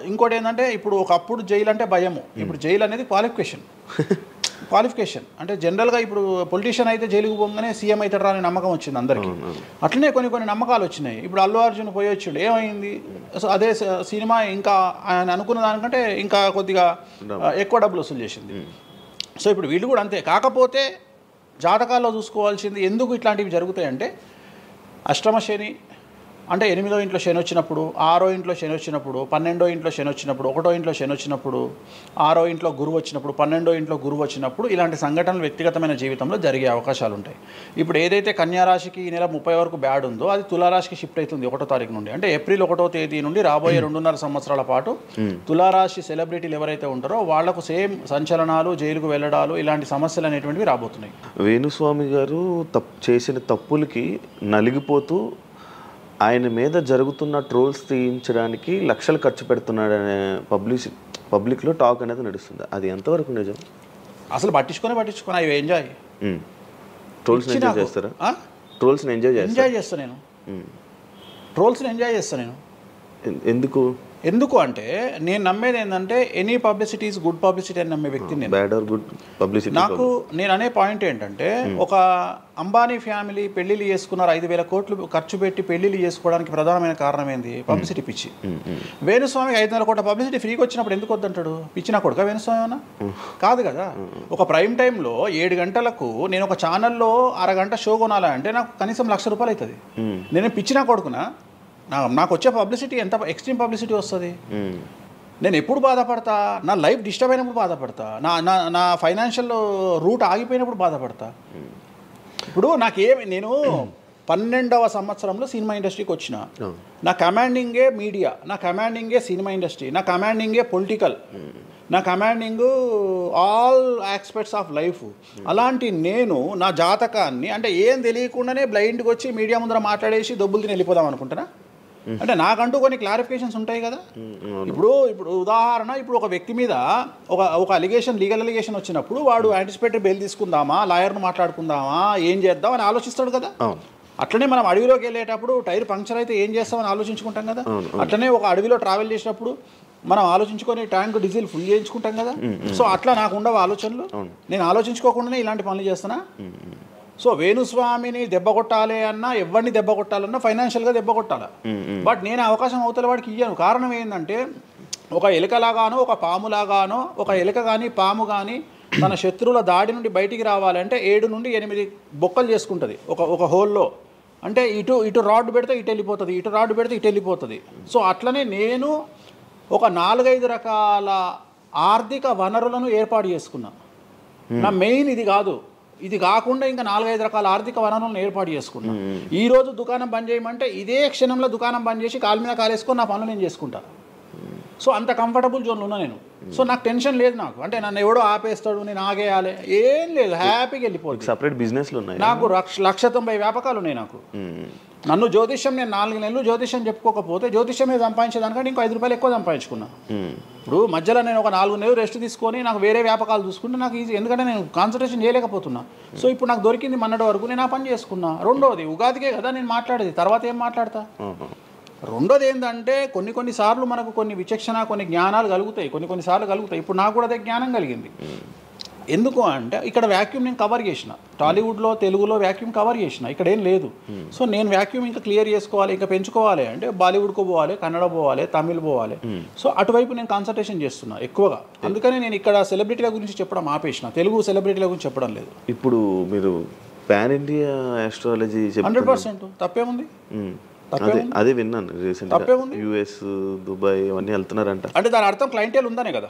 ఇంకోటి ఏంటంటే, ఇప్పుడు ఒకప్పుడు జైలు అంటే భయము, ఇప్పుడు జైలు అనేది క్వాలిఫికేషన్. అంటే జనరల్గా ఇప్పుడు పొలిటీషియన్ అయితే జైలుకు పోగానే సీఎం అవుతాడు అనే నమ్మకం వచ్చింది అందరికీ. అట్లనే కొన్ని నమ్మకాలు వచ్చినాయి. ఇప్పుడు అల్లు అర్జున్ పోయి వచ్చాడు, ఏమైంది? సో అదే సినిమా ఇంకా ఆయన అనుకున్న దానికంటే ఇంకా కొద్దిగా ఎక్కువ డబ్బులు వసూలు చేసింది. సో ఇప్పుడు వీళ్ళు కూడా అంతే. కాకపోతే జాతకాల్లో చూసుకోవాల్సింది ఎందుకు ఇట్లాంటివి జరుగుతాయంటే, అష్టమ శని, అంటే 8వ ఇంట్లో శని వచ్చినప్పుడు, 6వ ఇంట్లో శని వచ్చినప్పుడు, 12వ ఇంట్లో శని వచ్చినప్పుడు, 1వ ఇంట్లో శని వచ్చినప్పుడు, 6వ ఇంట్లో గురువు వచ్చినప్పుడు, 12వ ఇంట్లో గురువు వచ్చినప్పుడు ఇలాంటి సంఘటనలు వ్యక్తిగతమైన జీవితంలో జరిగే అవకాశాలు ఉంటాయి. ఇప్పుడు ఏదైతే కన్యారాశికి ఈ నెల 30 వరకు బ్యాడ్ ఉందో అది తులారాశికి షిఫ్ట్ అవుతుంది 1వ తారీఖు నుండి. అంటే ఏప్రిల్ 1వ తేదీ నుండి రాబోయే 2.5 సంవత్సరాల పాటు తులారాశి సెలబ్రిటీలు ఎవరైతే ఉంటారో వాళ్లకు సేమ్ సంచలనాలు, జైలుకు వెళ్ళడాలు, ఇలాంటి సమస్యలు అనేటువంటివి రాబోతున్నాయి. వేణుస్వామి గారు చేసిన తప్పులకి నలిగిపోతూ ఆయన మీద జరుగుతున్న ట్రోల్స్ తీయించడానికి లక్షలు ఖర్చు పెడుతున్నాడనే పబ్లిక్లో టాక్ అనేది నడుస్తుంది. అది ఎంతవరకు నిజం? అసలు పట్టించుకొని అవి ఎంజాయ్. ట్రోల్స్ని ఎంజాయ్ చేస్తారా? ట్రోల్స్ని ఎంజాయ్ చేస్తాను నేను. ట్రోల్స్ని ఎంజాయ్ చేస్తాను నేను. ఎందుకు అంటే నేను నమ్మేది ఏంటంటే any publicity is good publicity అని నమ్మే వ్యక్తిని నేను. బ్యాడ్ ఆర్ గుడ్ పబ్లిసిటీ నేను అనే పాయింట్ ఏంటంటే ఒక అంబానీ ఫ్యామిలీ పెళ్లిళ్ళు చేసుకున్నారు, 5,000 కోట్లు ఖర్చు పెట్టి పెళ్లిళ్ళు చేసుకోవడానికి ప్రధానమైన కారణం ఏంది? పబ్లిసిటీ పిచ్చి. వేణుస్వామికి 500 కోట్ల పబ్లిసిటీ ఫ్రీగా వచ్చినప్పుడు ఎందుకు వద్దంటాడు? పిచ్చిన కొడుక వేణుస్వామి అన్న కాదు కదా. ఒక ప్రైమ్ టైంలో 7 గంటలకు నేను ఒక ఛానల్లో అరగంట షో కొనాలంటే నాకు కనీసం ₹1,00,000 అవుతుంది. నేను పిచ్చిన కొడుకునా? నాకు వచ్చే పబ్లిసిటీ ఎంత ఎక్స్ట్రీమ్ పబ్లిసిటీ వస్తుంది. నేను ఎప్పుడు బాధపడతా? నా లైఫ్ డిస్టర్బ్ అయినప్పుడు బాధపడతా, నా ఫైనాన్షియల్ రూట్ ఆగిపోయినప్పుడు బాధపడతా. ఇప్పుడు నేను 12వ సంవత్సరంలో సినిమా ఇండస్ట్రీకి వచ్చిన. నా కమాండింగే మీడియా, నా కమాండింగే సినిమా ఇండస్ట్రీ, నా కమాండింగే పొలిటికల్, నా commanding all aspects of life. అలాంటి నేను నా జాతకాన్ని అంటే ఏం తెలియకుండానే బ్లైండ్గా వచ్చి మీడియా ముందర మాట్లాడేసి దొబ్బులు తిని వెళ్ళిపోదాం అనుకుంటున్నా? అంటే నాకంటూ కొన్ని క్లారిఫికేషన్స్ ఉంటాయి కదా. ఇప్పుడు ఉదాహరణ, ఇప్పుడు ఒక వ్యక్తి మీద ఒక లీగల్ అలిగేషన్ వచ్చినప్పుడు వాడు యాంటిసిపేటరీ బెయిల్ తీసుకుందామా, లాయర్ను మాట్లాడుకుందామా, ఏం చేద్దాం అని ఆలోచిస్తాడు కదా. అట్లనే మనం అడవిలోకి వెళ్ళేటప్పుడు టైర్ పంక్చర్ అయితే ఏం చేస్తామని ఆలోచించుకుంటాం కదా. అట్లనే ఒక అడవిలో ట్రావెల్ చేసినప్పుడు మనం ఆలోచించుకొని ట్యాంక్ డీజిల్ ఫుల్ చేయించుకుంటాం కదా. సో అట్లా నాకు ఉండవు ఆలోచనలు. నేను ఆలోచించుకోకుండానే ఇలాంటి పనులు చేస్తున్నా. సో వేణుస్వామిని దెబ్బ కొట్టాలి అన్నా, ఎవరిని దెబ్బ కొట్టాలన్నా ఫైనాన్షియల్గా దెబ్బ కొట్టాలి. బట్ నేను అవకాశం అవతల వాడికి ఇయ్యాను. కారణం ఏంటంటే ఒక ఎలుకలాగానో ఒక పాములాగానో, ఒక ఎలుక కానీ పాము కానీ తన శత్రువుల దాడి నుండి బయటికి రావాలంటే 7 నుండి 8 బొక్కలు చేసుకుంటుంది ఒక హోల్లో. అంటే ఇటు రాడ్ పెడితే ఇటు వెళ్ళిపోతుంది, ఇటు రాడ్ పెడితే ఇటు వెళ్ళిపోతుంది. సో అట్లనే నేను ఒక 4-5 రకాల ఆర్థిక వనరులను ఏర్పాటు చేసుకున్నా. నా మెయిన్ ఇది కాదు, ఇది కాకుండా ఇంకా 4-5 రకాల ఆర్థిక వనరులను ఏర్పాటు చేసుకున్నా. ఈరోజు దుకాణం బంద్ చేయమంటే ఇదే క్షణంలో దుకాణం బంద్ చేసి కాలు మీద కాలేసుకొని నా పనులు నేను చేసుకుంటా. సో అంత కంఫర్టబుల్ జోన్లో ఉన్నా నేను. సో నాకు టెన్షన్ లేదు. నాకు అంటే నన్ను ఎవడో ఆపేస్తాడు, నేను ఆగేయాలి ఏం లేదు, హ్యాపీగా వెళ్ళిపోతుంది. సపరేట్ బిజినెస్లు ఉన్నాయి నాకు. 190 వ్యాపకాలు ఉన్నాయి నాకు. నన్ను జ్యోతిష్యం, నేను 4 నెలలు జ్యోతిష్యం చెప్పుకోకపోతే జ్యోతిష్యం మీద సంపాదించేదానికంటే ఇంకో ₹5 ఎక్కువ సంపాదించుకున్నా. ఇప్పుడు మధ్యలో నేను ఒక 4 నెలలు రెస్ట్ తీసుకొని నాకు వేరే వ్యాపకాలు చూసుకుంటే నాకు ఈజీ, ఎందుకంటే నేను కాన్సన్ట్రేషన్ చేయలేకపోతున్నా. సో ఇప్పుడు నాకు దొరికింది మొన్నటి వరకు, నేను ఆ పని చేసుకున్నా. రెండోది ఉగాదికే కదా నేను మాట్లాడేది, తర్వాత ఏం మాట్లాడతా. రెండోది ఏంటంటే కొన్నిసార్లు మనకు కొన్ని విచక్షణ, కొన్ని జ్ఞానాలు కలుగుతాయి, కొన్నిసార్లు కలుగుతాయి. ఇప్పుడు నాకు కూడా అదే జ్ఞానం కలిగింది. ఎందుకు అంటే ఇక్కడ వాక్యూమ్ నేను కవర్ చేసిన, టాలీవుడ్లో తెలుగులో వాక్యూమ్ కవర్ చేసిన, ఇక్కడ ఏం లేదు. సో నేను వాక్యూమ్ ఇంకా క్లియర్ చేసుకోవాలి, ఇంకా పెంచుకోవాలి అంటే బాలీవుడ్కు పోవాలి, కన్నడ పోవాలి, తమిళ్ పోవాలి. సో అటువైపు నేను కాన్సన్ట్రేషన్ చేస్తున్నా ఎక్కువగా. అందుకని నేను ఇక్కడ సెలబ్రిటీల గురించి చెప్పడం ఆపేసిన, తెలుగు సెలబ్రిటీల గురించి చెప్పడం లేదు. ఇప్పుడు మీరు పాన్ ఇండియా ఆస్ట్రాలజీ 100% తప్పేముంది? అదే విన్నాను రీసెంట్గా, US, దుబాయ్ అవన్నీ వెళ్తున్నారంట. అంటే దాని అర్థం క్లయింటేల్ ఉందనే కదా.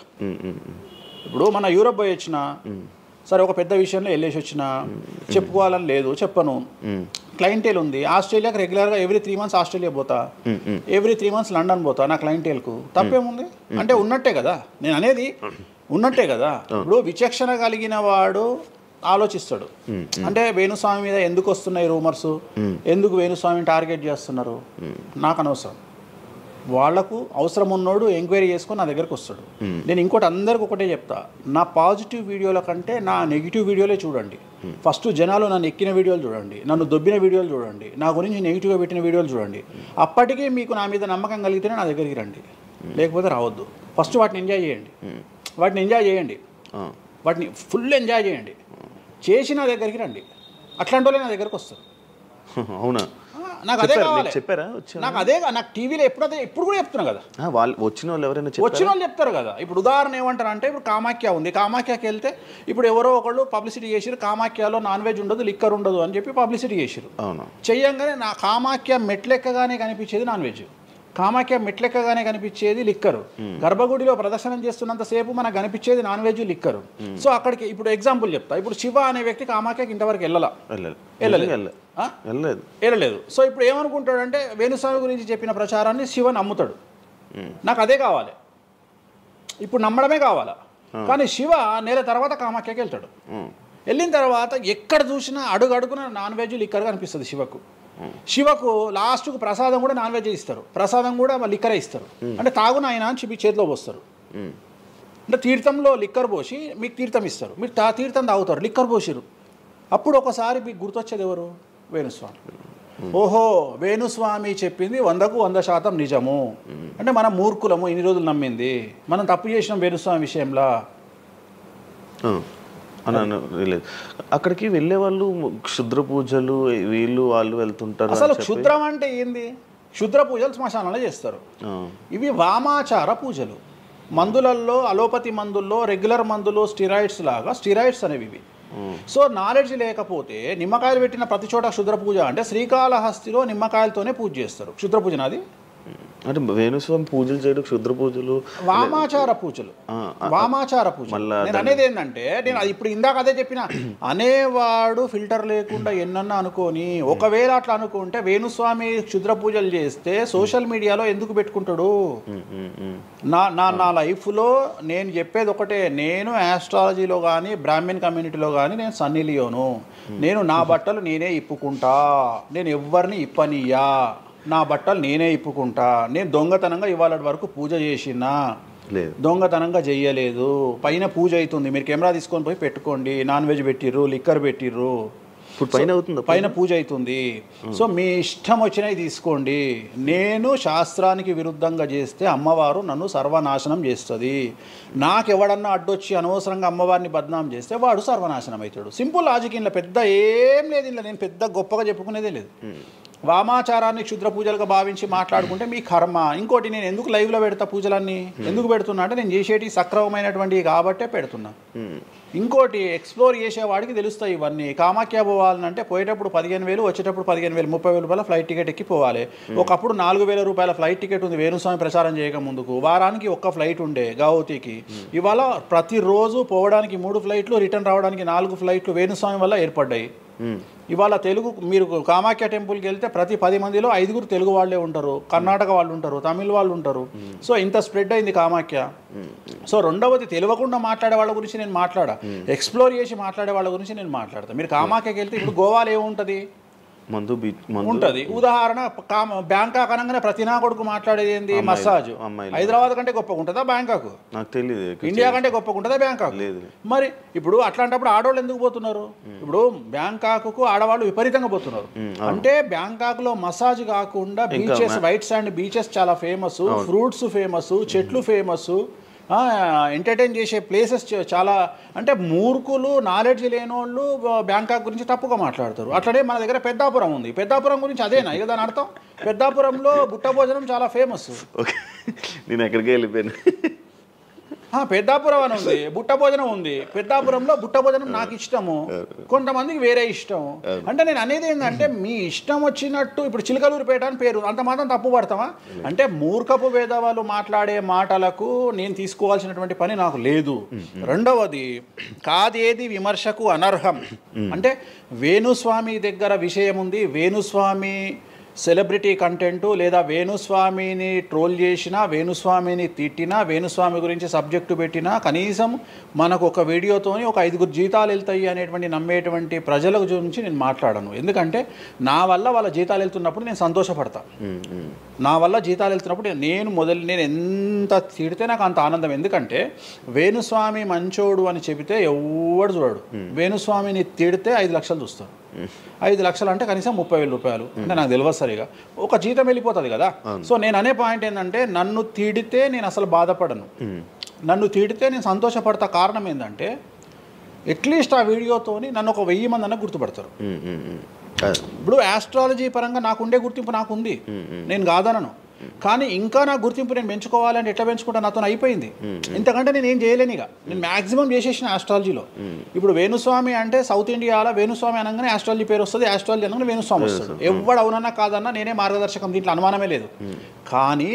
ఇప్పుడు మన యూరోప్ పోయి వచ్చిన సరే, ఒక పెద్ద విషయంలో వెళ్ళేసి వచ్చిన, చెప్పుకోవాలని లేదు, చెప్పను. క్లయింటేల్ ఉంది. ఆస్ట్రేలియాకి రెగ్యులర్గా ఎవ్రీ 3 months ఆస్ట్రేలియా పోతా, ఎవ్రీ 3 months లండన్ పోతా నా క్లయింటేల్కు. తప్పేముంది? అంటే ఉన్నట్టే కదా, నేను అనేది ఉన్నట్టే కదా. ఇప్పుడు విచక్షణ కలిగిన వాడు ఆలోచిస్తాడు. అంటే వేణుస్వామి మీద ఎందుకు వస్తున్నాయి రూమర్స్, ఎందుకు వేణుస్వామిని టార్గెట్ చేస్తున్నారు, నాకు అనవసరం. వాళ్లకు అవసరం ఉన్నోడు ఎంక్వైరీ చేసుకొని నా దగ్గరకు వస్తాడు. నేను ఇంకోటి అందరికి ఒకటే చెప్తా, నా పాజిటివ్ వీడియోల కంటే నా నెగిటివ్ వీడియోలే చూడండి. ఫస్ట్ జనాలు నన్ను ఎక్కిన వీడియోలు చూడండి, నన్ను దొబ్బిన వీడియోలు చూడండి, నా గురించి నెగిటివ్గా పెట్టిన వీడియోలు చూడండి. అప్పటికీ మీకు నా మీద నమ్మకం కలిగితేనే నా దగ్గరికి రండి, లేకపోతే రావద్దు. ఫస్ట్ వాటిని ఎంజాయ్ చేయండి, వాటిని ఫుల్ ఎంజాయ్ చేయండి, చేసి నా దగ్గరికి రండి. అట్లాంటి వాళ్ళే నా దగ్గరకు వస్తారు. అవునా? నాకు అదే కావాలి. చెప్పారా? నాకు అదే, నాకు టీవీలో ఎప్పుడు కూడా చెప్తున్నా కదా, వాళ్ళు వచ్చిన వాళ్ళు ఎవరైనా వచ్చిన వాళ్ళు చెప్తారు కదా. ఇప్పుడు ఉదాహరణ ఏమంటారు అంటే, ఇప్పుడు కామాఖ్య ఉంది, కామాఖ్యకి వెళ్తే ఇప్పుడు ఎవరో ఒకళ్ళు పబ్లిసిటీ చేసిరు, కామాఖ్యలో నాన్ వెజ్ ఉండదు, లిక్కర్ ఉండదు అని చెప్పి పబ్లిసిటీ చేసిరు. చెయ్యంగానే నా కామాఖ్య మెట్లెక్కగానే కనిపించేది నాన్ వెజ్, కామాఖ్య మెట్లెక్కగానే కనిపించేది లిక్కరు, గర్భగుడిలో ప్రదర్శనం చేస్తున్నంతసేపు మనకు కనిపించేది నాన్ వెజ్, లిక్కరు. సో అక్కడికి ఇప్పుడు ఎగ్జాంపుల్ చెప్తా. ఇప్పుడు శివ అనే వ్యక్తి కామాఖ్యకి ఇంతవరకు వెళ్ళలేదు. సో ఇప్పుడు ఏమనుకుంటాడంటే, వేణుస్వామి గురించి చెప్పిన ప్రచారాన్ని శివ నమ్ముతాడు. నాకు అదే కావాలి, ఇప్పుడు నమ్మడమే కావాలా. కానీ శివ నెల తర్వాత కామాఖ్యకి వెళ్తాడు. వెళ్ళిన తర్వాత ఎక్కడ చూసినా అడుగున నాన్ వెజ్, లిక్కర్ కనిపిస్తుంది శివకు. శివకు లాస్ట్కు ప్రసాదం కూడా నాన్ వెజ్ ఇస్తారు, ప్రసాదం కూడా లిక్కరే ఇస్తారు. అంటే తాగున ఆయన అని చెప్పి చేతిలో పోస్తారు. అంటే తీర్థంలో లిక్కర్ పోసి మీకు తీర్థం ఇస్తారు, మీరు తీర్థం తాగుతారు, లిక్కర్ పోసిరు. అప్పుడు ఒకసారి మీకు గుర్తొచ్చేది ఎవరు? వేణుస్వామి. ఓహో, వేణుస్వామి చెప్పింది 100% నిజము. అంటే మనం మూర్ఖులము, ఇన్ని రోజులు నమ్మింది, మనం తప్పు చేసినాం వేణుస్వామి విషయంలో అని. అక్కడికి వెళ్ళే వాళ్ళు క్షుద్ర పూజలు వీళ్ళు వాళ్ళు వెళ్తుంటారు. అసలు క్షుద్రం అంటే ఏంది? క్షుద్ర పూజలు శ్మశానంలో చేస్తారు. ఇవి వామాచార పూజలు. మందులలో, అలోపతి మందుల్లో రెగ్యులర్ మందులు స్టిరాయిడ్స్ లాగా స్టిరాయిడ్స్ అనేవి ఇవి. సో నాలెడ్జ్ లేకపోతే నిమ్మకాయలు పెట్టిన ప్రతి చోట క్షుద్ర పూజ అంటే, శ్రీకాళహస్తిలో నిమ్మకాయలతోనే పూజ చేస్తారు. క్షుద్ర పూజ నాది అంటే వేణుస్వామి పూజలు చేయడం క్షుద్ర పూజలు, వామాచార పూజలు. వామాచార పూజలు నేను అనేది ఏంటంటే, నేను ఇప్పుడు ఇందాక అదే చెప్పిన, అనేవాడు ఫిల్టర్ లేకుండా ఎన్నన్నా అనుకొని, ఒకవేళ అట్లా అనుకుంటే వేణుస్వామి క్షుద్ర పూజలు చేస్తే సోషల్ మీడియాలో ఎందుకు పెట్టుకుంటాడు? నా లైఫ్లో నేను చెప్పేది ఒకటే, నేను ఆస్ట్రాలజీలో కానీ బ్రాహ్మణ్ కమ్యూనిటీలో కానీ నేను సన్నీ లియోను. నేను నా బట్టలు నేనే ఇప్పుకుంటా, నేను ఎవ్వరిని ఇప్పనియ్యా, నా బట్టలు నేనే ఇప్పుకుంటా. నేను దొంగతనంగా ఇవాళ వరకు పూజ చేసినా, దొంగతనంగా చెయ్యలేదు. పైన పూజ అవుతుంది, మీరు కెమెరా తీసుకొని పోయి పెట్టుకోండి. నాన్ వెజ్ పెట్టిర్రు, లిక్కర్ పెట్టిర్రు, పైన పూజ అవుతుంది. సో మీ ఇష్టం వచ్చినవి తీసుకోండి. నేను శాస్త్రానికి విరుద్ధంగా చేస్తే అమ్మవారు నన్ను సర్వనాశనం చేస్తుంది. నాకెవడన్నా అడ్డొచ్చి అనవసరంగా అమ్మవారిని బద్నాం చేస్తే వాడు సర్వనాశనం అవుతాడు. Simple logic. ఇంట్లో పెద్ద ఏం లేదు, ఇంట్లో నేను పెద్ద గొప్పగా చెప్పుకునేదే లేదు. వామాచారాన్ని క్షుద్ర పూజలుగా భావించి మాట్లాడుకుంటే మీ కర్మ. ఇంకోటి, నేను ఎందుకు లైవ్లో పెడతా పూజలన్నీ? ఎందుకు పెడుతున్నా అంటే, నేను చేసేటి సక్రమమైనటువంటివి కాబట్టే పెడుతున్నా. ఇంకోటి, ఎక్స్ప్లోర్ చేసేవాడికి తెలుస్తాయి ఇవన్నీ. కామాఖ్య పోవాలంటే పోయేటప్పుడు 15,000, వచ్చేటప్పుడు 15,000, 30,000 రూపాయల ఫ్లైట్ టికెట్ ఎక్కి పోవాలి. ఒకప్పుడు 4,000 రూపాయల ఫ్లైట్ టికెట్ ఉంది వేణుస్వామి ప్రచారం చేయక ముందుకు. వారానికి ఒక్క ఫ్లైట్ ఉండే గౌహతికి. ఇవాళ ప్రతిరోజు పోవడానికి 3 ఫ్లైట్లు, రిటర్న్ రావడానికి 4 ఫ్లైట్లు వేణుస్వామి వల్ల ఏర్పడ్డాయి. ఇవాళ తెలుగు, మీరు కామాఖ్య టెంపుల్కి వెళ్తే ప్రతి 10 మందిలో 5 తెలుగు వాళ్ళే ఉంటారు, కర్ణాటక వాళ్ళు ఉంటారు, తమిళ వాళ్ళు ఉంటారు. సో ఇంత స్ప్రెడ్ అయింది కామాఖ్య. సో రెండవది, తెలియకుండా మాట్లాడే వాళ్ళ గురించి నేను మాట్లాడా, ఎక్స్ప్లోర్ చేసి మాట్లాడే వాళ్ళ గురించి నేను మాట్లాడతాను. మీరు కామాఖ్యకి వెళ్తే ఇప్పుడు గోవాలో ఏముంటుంది? మందు ఉంటుంది. ఉదాహరణ, బ్యాంకాక్ అనగానే ప్రతి నా కొడుకు మాట్లాడేది ఏంది? మసాజ్. హైదరాబాద్ కంటే గొప్పగా ఉంటుందా బ్యాంకాక్? నాకు తెలియదు. ఇండియా కంటే గొప్పగా ఉంటుందా బ్యాంకాక్? మరి ఇప్పుడు అట్లాంటప్పుడు ఆడవాళ్ళు ఎందుకు పోతున్నారు? ఇప్పుడు బ్యాంకాక్కు ఆడవాళ్ళు విపరీతంగా పోతున్నారు. అంటే బ్యాంకాక్లో మసాజ్ కాకుండా బీచెస్, వైట్ శాండ్ బీచెస్ చాలా ఫేమస్, ఫ్రూట్స్ ఫేమస్, చెట్లు ఫేమస్, ఎంటర్టైన్ చేసే ప్లేసెస్ చాలా. అంటే మూర్ఖులు, నాలెడ్జ్ లేనోళ్ళు బ్యాంకాక్ గురించి తప్పుగా మాట్లాడతారు. అట్లనే మన దగ్గర పెద్దాపురం ఉంది. పెద్దాపురం గురించి అదేనా ఇక దాని అర్థం? పెద్దాపురంలో బుట్ట భోజనం చాలా ఫేమస్. నేను ఎక్కడికి వెళ్ళిపోయాను. పెద్దాపురం అని ఉంది, బుట్ట భోజనం ఉంది. పెద్దాపురంలో బుట్ట భోజనం నాకు ఇష్టము, కొంతమందికి వేరే ఇష్టం. అంటే నేను అనేది ఏంటంటే, మీ ఇష్టం వచ్చినట్టు. ఇప్పుడు చిలకలూరుపేట అని పేరు, అంత మాత్రం తప్పు పడతామా? అంటే మూర్ఖపు వేదవాళ్ళు మాట్లాడే మాటలకు నేను తీసుకోవాల్సినటువంటి పని నాకు లేదు. రెండవది, కాదేది విమర్శకు అనర్హం. అంటే వేణుస్వామి దగ్గర విషయం ఉంది, వేణుస్వామి సెలబ్రిటీ కంటెంటు, లేదా వేణుస్వామిని ట్రోల్ చేసినా, వేణుస్వామిని తిట్టినా, వేణుస్వామి గురించి సబ్జెక్టు పెట్టినా, కనీసం మనకు ఒక వీడియోతోని ఒక 5 జీతాలు వెళ్తాయి అనేటువంటి నమ్మేటువంటి ప్రజల గురించి నేను మాట్లాడను. ఎందుకంటే నా వల్ల వాళ్ళ జీతాలు వెళ్తున్నప్పుడు నేను సంతోషపడతా. నా వల్ల జీతాలు వెళ్తున్నప్పుడు నేను ఎంత తిడితే నాకు అంత ఆనందం. ఎందుకంటే వేణుస్వామి మంచోడు అని చెబితే ఎవడు చూడడు. వేణుస్వామిని తిడితే 5 లక్షలు చూస్తారు. 5 లక్షలు అంటే కనీసం 30,000 రూపాయలు. అంటే నాకు తెలియదు సరిగా, ఒక జీతం వెళ్ళిపోతుంది కదా. సో నేను అనే పాయింట్ ఏంటంటే, నన్ను తిడితే నేను అసలు బాధపడను, నన్ను తిడితే నేను సంతోషపడతా. కారణం ఏంటంటే, అట్లీస్ట్ ఆ వీడియోతోని నన్ను ఒక 1000 మంది అన్న గుర్తుపడతారు. ఇప్పుడు ఆస్ట్రాలజీ పరంగా నాకు ఉండే గుర్తింపు నాకు ఉంది, నేను కాదనను. కానీ ఇంకా నా గుర్తింపు నేను పెంచుకోవాలంటే ఎట్లా పెంచుకుంటా, నాతో అయిపోయింది. ఇంతకంటే నేను ఏం చేయలేను. ఇక నేను మ్యాక్సిమం చేసేసిన ఆస్ట్రాలజీలో. ఇప్పుడు వేణుస్వామి అంటే సౌత్ ఇండియాలో వేణుస్వామి అనగానే ఆస్ట్రాలజీ పేరు వస్తుంది, ఆస్ట్రాలజీ అనగానే వేణుస్వామి వస్తుంది. ఎవడు అవునన్నా కాదన్నా నేనే మార్గదర్శకం, దీంట్లో అనుమానమే లేదు. కానీ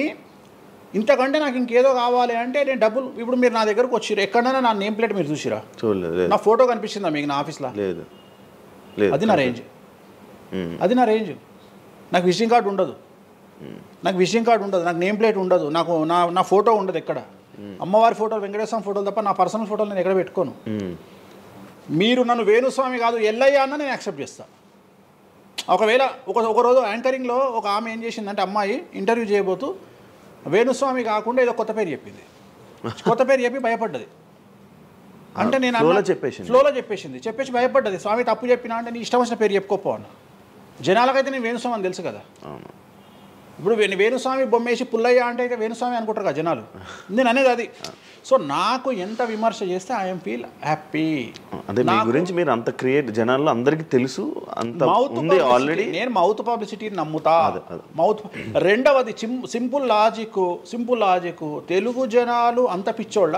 ఇంతకంటే నాకు ఇంకేదో కావాలి అంటే నేను డబ్బులు, ఇప్పుడు మీరు నా దగ్గరకు వచ్చిరు, ఎక్కడైనా నా నేమ్ ప్లేట్ మీరు చూసిరా? చూడలేదు. నా ఫోటో కనిపిస్తుందా మీకు నా ఆఫీస్లో? లేదు. అది నా రేంజ్, అది నా రేంజ్. నాకు విజిటింగ్ కార్డు ఉండదు, నాకు విజిటింగ్ కార్డు ఉండదు, నాకు నేమ్ ప్లేట్ ఉండదు, నాకు నా ఫోటో ఉండదు ఎక్కడ. అమ్మవారి ఫోటోలు, వెంకటేశ్వర ఫోటోలు తప్ప నా పర్సనల్ ఫోటోలు నేను ఎక్కడ పెట్టుకోను. మీరు నన్ను వేణుస్వామి కాదు ఎల్లయ్య అన్న నేను యాక్సెప్ట్ చేస్తాను. ఒకవేళ ఒకరోజు యాంకరింగ్లో ఒక ఆమె ఏం చేసిందంటే, అమ్మాయి ఇంటర్వ్యూ చేయబోతూ వేణుస్వామి కాకుండా ఏదో కొత్త పేరు చెప్పింది, కొత్త పేరు చెప్పి భయపడ్డది. అంటే నేను ఫ్లోలో చెప్పేసి భయపడ్డది. స్వామి తప్పు చెప్పినా అంటే నీ ఇష్టం వచ్చిన పేరు చెప్పుకోపో అన్న. జనాలకైతే నేను వేణుస్వామి అని తెలుసు కదా. ఇప్పుడు వేణుస్వామి బొమ్మేసి పుల్లయ్య అంటే అయితే వేణుస్వామి అనుకుంటారు కదా జనాలు. నేను అనేది అది. సో నాకు ఎంత విమర్శ చేస్తే ఐఎమ్ ఫీల్ హ్యాపీ. అంటే మీ గురించి మీరు అంత క్రియేట్ జనాల్లో అందరికీ తెలుసు, అంత ఉంది ఆల్రెడీ. నేను మౌత్ పబ్లిసిటీని నమ్ముతా. మౌత్. రెండవది సింపుల్ లాజిక్. తెలుగు జనాలు అంత పిచ్చోళ్ళ,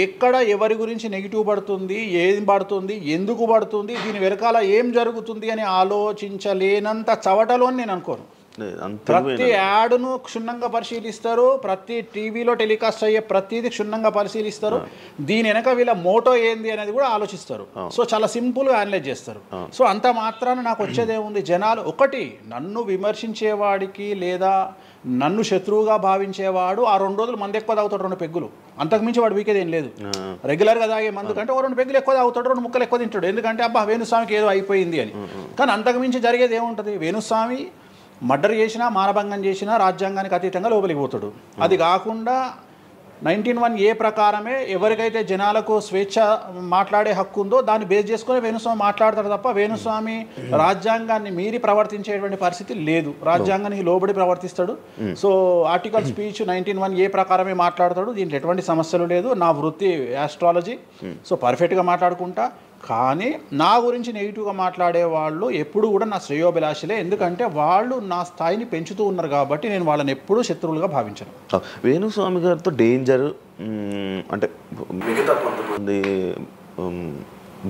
ఎక్కడ ఎవరి గురించి నెగిటివ్ పడుతుంది, ఏం పడుతుంది, ఎందుకు పడుతుంది, దీని వెనకాల ఏం జరుగుతుంది అని ఆలోచించలేనంత చవటలో నేను అనుకోను. ప్రతి యాడ్ను క్షుణ్ణంగా పరిశీలిస్తారు, ప్రతి టీవీలో టెలికాస్ట్ అయ్యే ప్రతిదీ క్షుణ్ణంగా పరిశీలిస్తారు, దీని వెనక వీళ్ళ మోటో ఏంది అనేది కూడా ఆలోచిస్తారు. సో చాలా సింపుల్గా అనలైజ్ చేస్తారు. సో అంత మాత్రాన నాకు వచ్చేదేముంది, జనాలు ఒకటి నన్ను విమర్శించేవాడికి లేదా నన్ను శత్రువుగా భావించేవాడు ఆ 2 రోజులు మందు ఎక్కువ తాగుతాడు, 2 పెగ్గులు, అంతకుమించి వాడు వీకేది ఏం లేదు. రెగ్యులర్గా తాగే మందు కంటే 2 పెగ్గులు ఎక్కువ తాగుతాడు, 2 ముక్కలు ఎక్కువ తింటాడు, ఎందుకంటే అబ్బా వేణుస్వామికి ఏదో అయిపోయింది అని. కానీ అంతకుమించి జరిగేది ఏముంటుంది, వేణుస్వామి మర్డర్ చేసినా, మానభంగం చేసినా రాజ్యాంగానికి అతీతంగా లోపలికి పోతాడు. అది కాకుండా 19(1) ప్రకారమే ఎవరికైతే జనాలకు స్వేచ్ఛ మాట్లాడే హక్కు ఉందో దాన్ని బేస్ చేసుకుని వేణుస్వామి మాట్లాడతాడు తప్ప వేణుస్వామి రాజ్యాంగాన్ని మీరి ప్రవర్తించేటువంటి పరిస్థితి లేదు. రాజ్యాంగానికి లోబడి ప్రవర్తిస్తాడు. సో ఆర్టికల్ స్పీచ్ 19(1) ప్రకారమే మాట్లాడతాడు. దీంట్లో ఎటువంటి సమస్యలు లేదు. నా వృత్తి ఆస్ట్రాలజీ. సో పర్ఫెక్ట్గా మాట్లాడుకుంటా. కానీ నా గురించి నెగిటివ్గా మాట్లాడే వాళ్ళు ఎప్పుడు కూడా నా శ్రేయోభిలాషలే, ఎందుకంటే వాళ్ళు నా స్థాయిని పెంచుతూ ఉన్నారు కాబట్టి నేను వాళ్ళని ఎప్పుడూ శత్రువులుగా భావించను. వేణుస్వామి గారితో డేంజర్ అంటే మిగతా కొంతమంది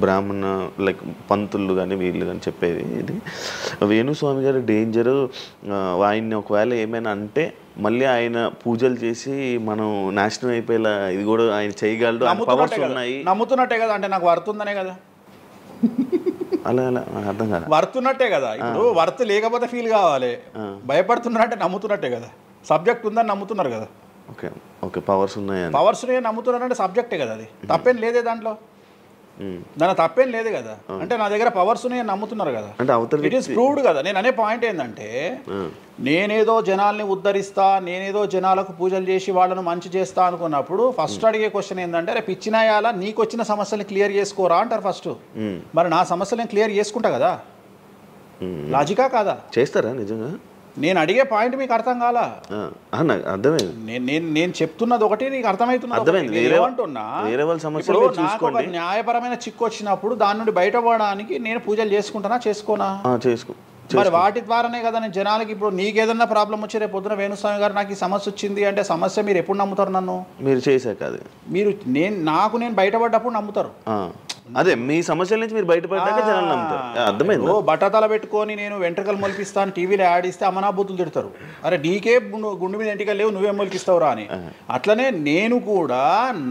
బ్రాహ్మణ లైక్ పంతులు కానీ వీళ్ళు కానీ చెప్పేది ఇది, వేణుస్వామి గారు డేంజరు, ఆయన్ని ఒకవేళ ఏమైనా అంటే మళ్ళీ ఆయన పూజలు చేసి మనం నాశనం అయిపోయేలా ఇది కూడా ఆయన చేయగలడు, పవర్స్ ఉన్నాయి. నమ్ముతున్నట్టే కదా, అంటే నాకు వర్తుందనే కదా. అలా అర్థం కాదు, వర్తున్నట్టే కదా. ఇప్పుడు వర్త్ లేకపోతే ఫీల్ కావాలి, భయపడుతున్నారంటే నమ్ముతున్నట్టే కదా. సబ్జెక్ట్ ఉందని నమ్ముతున్నారు కదా. ఓకే ఓకే, పవర్స్ ఉన్నాయి, పవర్స్ నమ్ముతున్నారంటే సబ్జెక్టే కదా. అది తప్పేం లేదే దాంట్లో, దాని తప్పేం లేదు కదా. అంటే నా దగ్గర పవర్స్ నమ్ముతున్నారు కదా, ఇట్ ఈస్ ప్రూవ్డ్ కదా. నేను అనే పాయింట్ ఏంటంటే, నేనేదో జనాల్ని ఉద్ధరిస్తా, నేనేదో జనాలకు పూజలు చేసి వాళ్ళను మంచి చేస్తా అనుకున్నప్పుడు ఫస్ట్ అడిగే క్వశ్చన్ ఏంటంటే, రేపు ఇచ్చినాయాలా నీకు వచ్చిన సమస్యల్ని క్లియర్ చేసుకోరా అంటారు ఫస్ట్. మరి నా సమస్యలను క్లియర్ చేసుకుంటా కదా, లాజికా కాదా? చేస్తారా నిజంగా? నేను అడిగే పాయింట్ మీకు అర్థం కాలా? అర్థమైంది. నేను చెప్తున్నది ఒకటి, నీకు అర్థమవుతున్నది ఏమంటున్నా. నాకు న్యాయపరమైన చిక్కు వచ్చినప్పుడు దాని నుండి బయటపడడానికి నేను పూజలు చేసుకుంటానా, చేసుకోనా? మరి వాటి ద్వారానే కదా నేను జనాలకి. ఇప్పుడు నీకు ఏదన్నా ప్రాబ్లం వచ్చి రేపు పొద్దున వేణుస్వామి గారు నాకు ఈ సమస్య వచ్చింది అంటే సమస్య మీరు ఎప్పుడు నమ్ముతారు? నన్ను మీరు చేశాక అది మీరు నేను బయటపడ్డప్పుడు నమ్ముతారు. అదే మీ సమస్యల నుంచి మీరు బయటపడ్డాక జనాలు నమ్ముతారు. అర్థమైంది. బట్టతల పెట్టుకొని నేను వెంట్రుకలు మొలిపిస్తాను టీవీలో యాడ్ ఇస్తే అమనాబూతులు తిడతారు, అరే నీకే గుండు మీద ఎంటికలు లేవు నువ్వేం మొలికిస్తావురా అని. అట్లనే నేను కూడా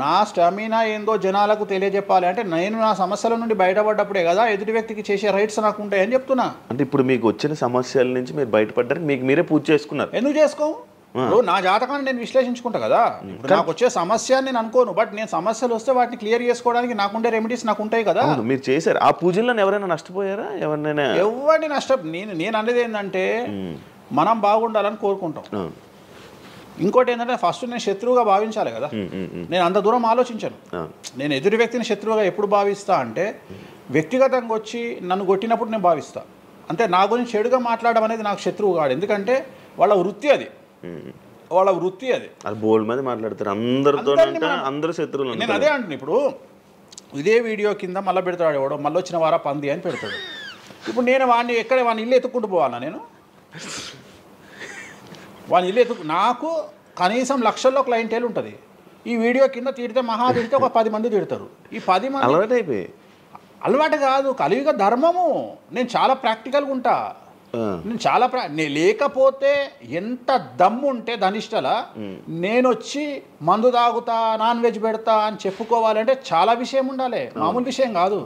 నా స్టామినా ఏందో జనాలకు తెలియజెప్పాలి అంటే నేను నా సమస్యల నుండి బయటపడ్డప్పుడే కదా ఎదుటి వ్యక్తికి చేసే రైట్స్ నాకు ఉంటాయని చెప్తున్నా. అంటే ఇప్పుడు మీకు వచ్చిన సమస్యల నుంచి మీరు బయటపడ్డానికి మీకు మీరే పూజ చేసుకున్నారు. ఎందుకు చేసుకోము? నా జాతకాన్ని నేను విశ్లేషించుకుంటా కదా. నాకు వచ్చే సమస్య నేను అనుకోను, బట్ నేను సమస్యలు వస్తే వాటిని క్లియర్ చేసుకోవడానికి నాకుండే రెమెడీస్ నాకు ఉంటాయి కదా. మీరు చేశారు ఆ పూజల్లో ఎవరైనా నష్టపోయారా? ఎవరిని నేను అనేది ఏంటంటే మనం బాగుండాలని కోరుకుంటాం. ఇంకోటి ఏంటంటే ఫస్ట్ నేను శత్రువుగా భావించాలి కదా. నేను అంత దూరం ఆలోచించాను. నేను ఎదుటి వ్యక్తిని శత్రువుగా ఎప్పుడు భావిస్తా అంటే వ్యక్తిగతంగా వచ్చి నన్ను కొట్టినప్పుడు నేను భావిస్తా. అంటే నా గురించి చెడుగా మాట్లాడడం అనేది నాకు శత్రువు కాదు, ఎందుకంటే వాళ్ళ వృత్తి అది. అది బోల్డ్ మంది మాట్లాడతారు, అందరూ శత్రువులు. నేను అదే అంటున్నాను. ఇప్పుడు ఇదే వీడియో కింద మళ్ళీ పెడతాడు ఎవడో, మళ్ళీ వచ్చిన వారా పంది అని పెడతాడు. ఇప్పుడు నేను వాడిని ఇల్లు ఎత్తుక్కుంటూ పోవాలా నేను? వాడిని ఇల్లు నాకు కనీసం లక్షల్లో క్లయింటేల్ ఉంటుంది. ఈ వీడియో కింద తిడితే ఒక 10 మంది తిడతారు. ఈ 10 మంది అలవాటు కాదు, కలియుగ ధర్మము. నేను చాలా ప్రాక్టికల్గా ఉంటా. నేను చాలా లేకపోతే ఎంత దమ్ము ఉంటే ధనిష్టల నేను వచ్చి మందు తాగుతా, నాన్ వెజ్ పెడతా అని చెప్పుకోవాలంటే చాలా విషయం ఉండాలి, మామూలు విషయం కాదు.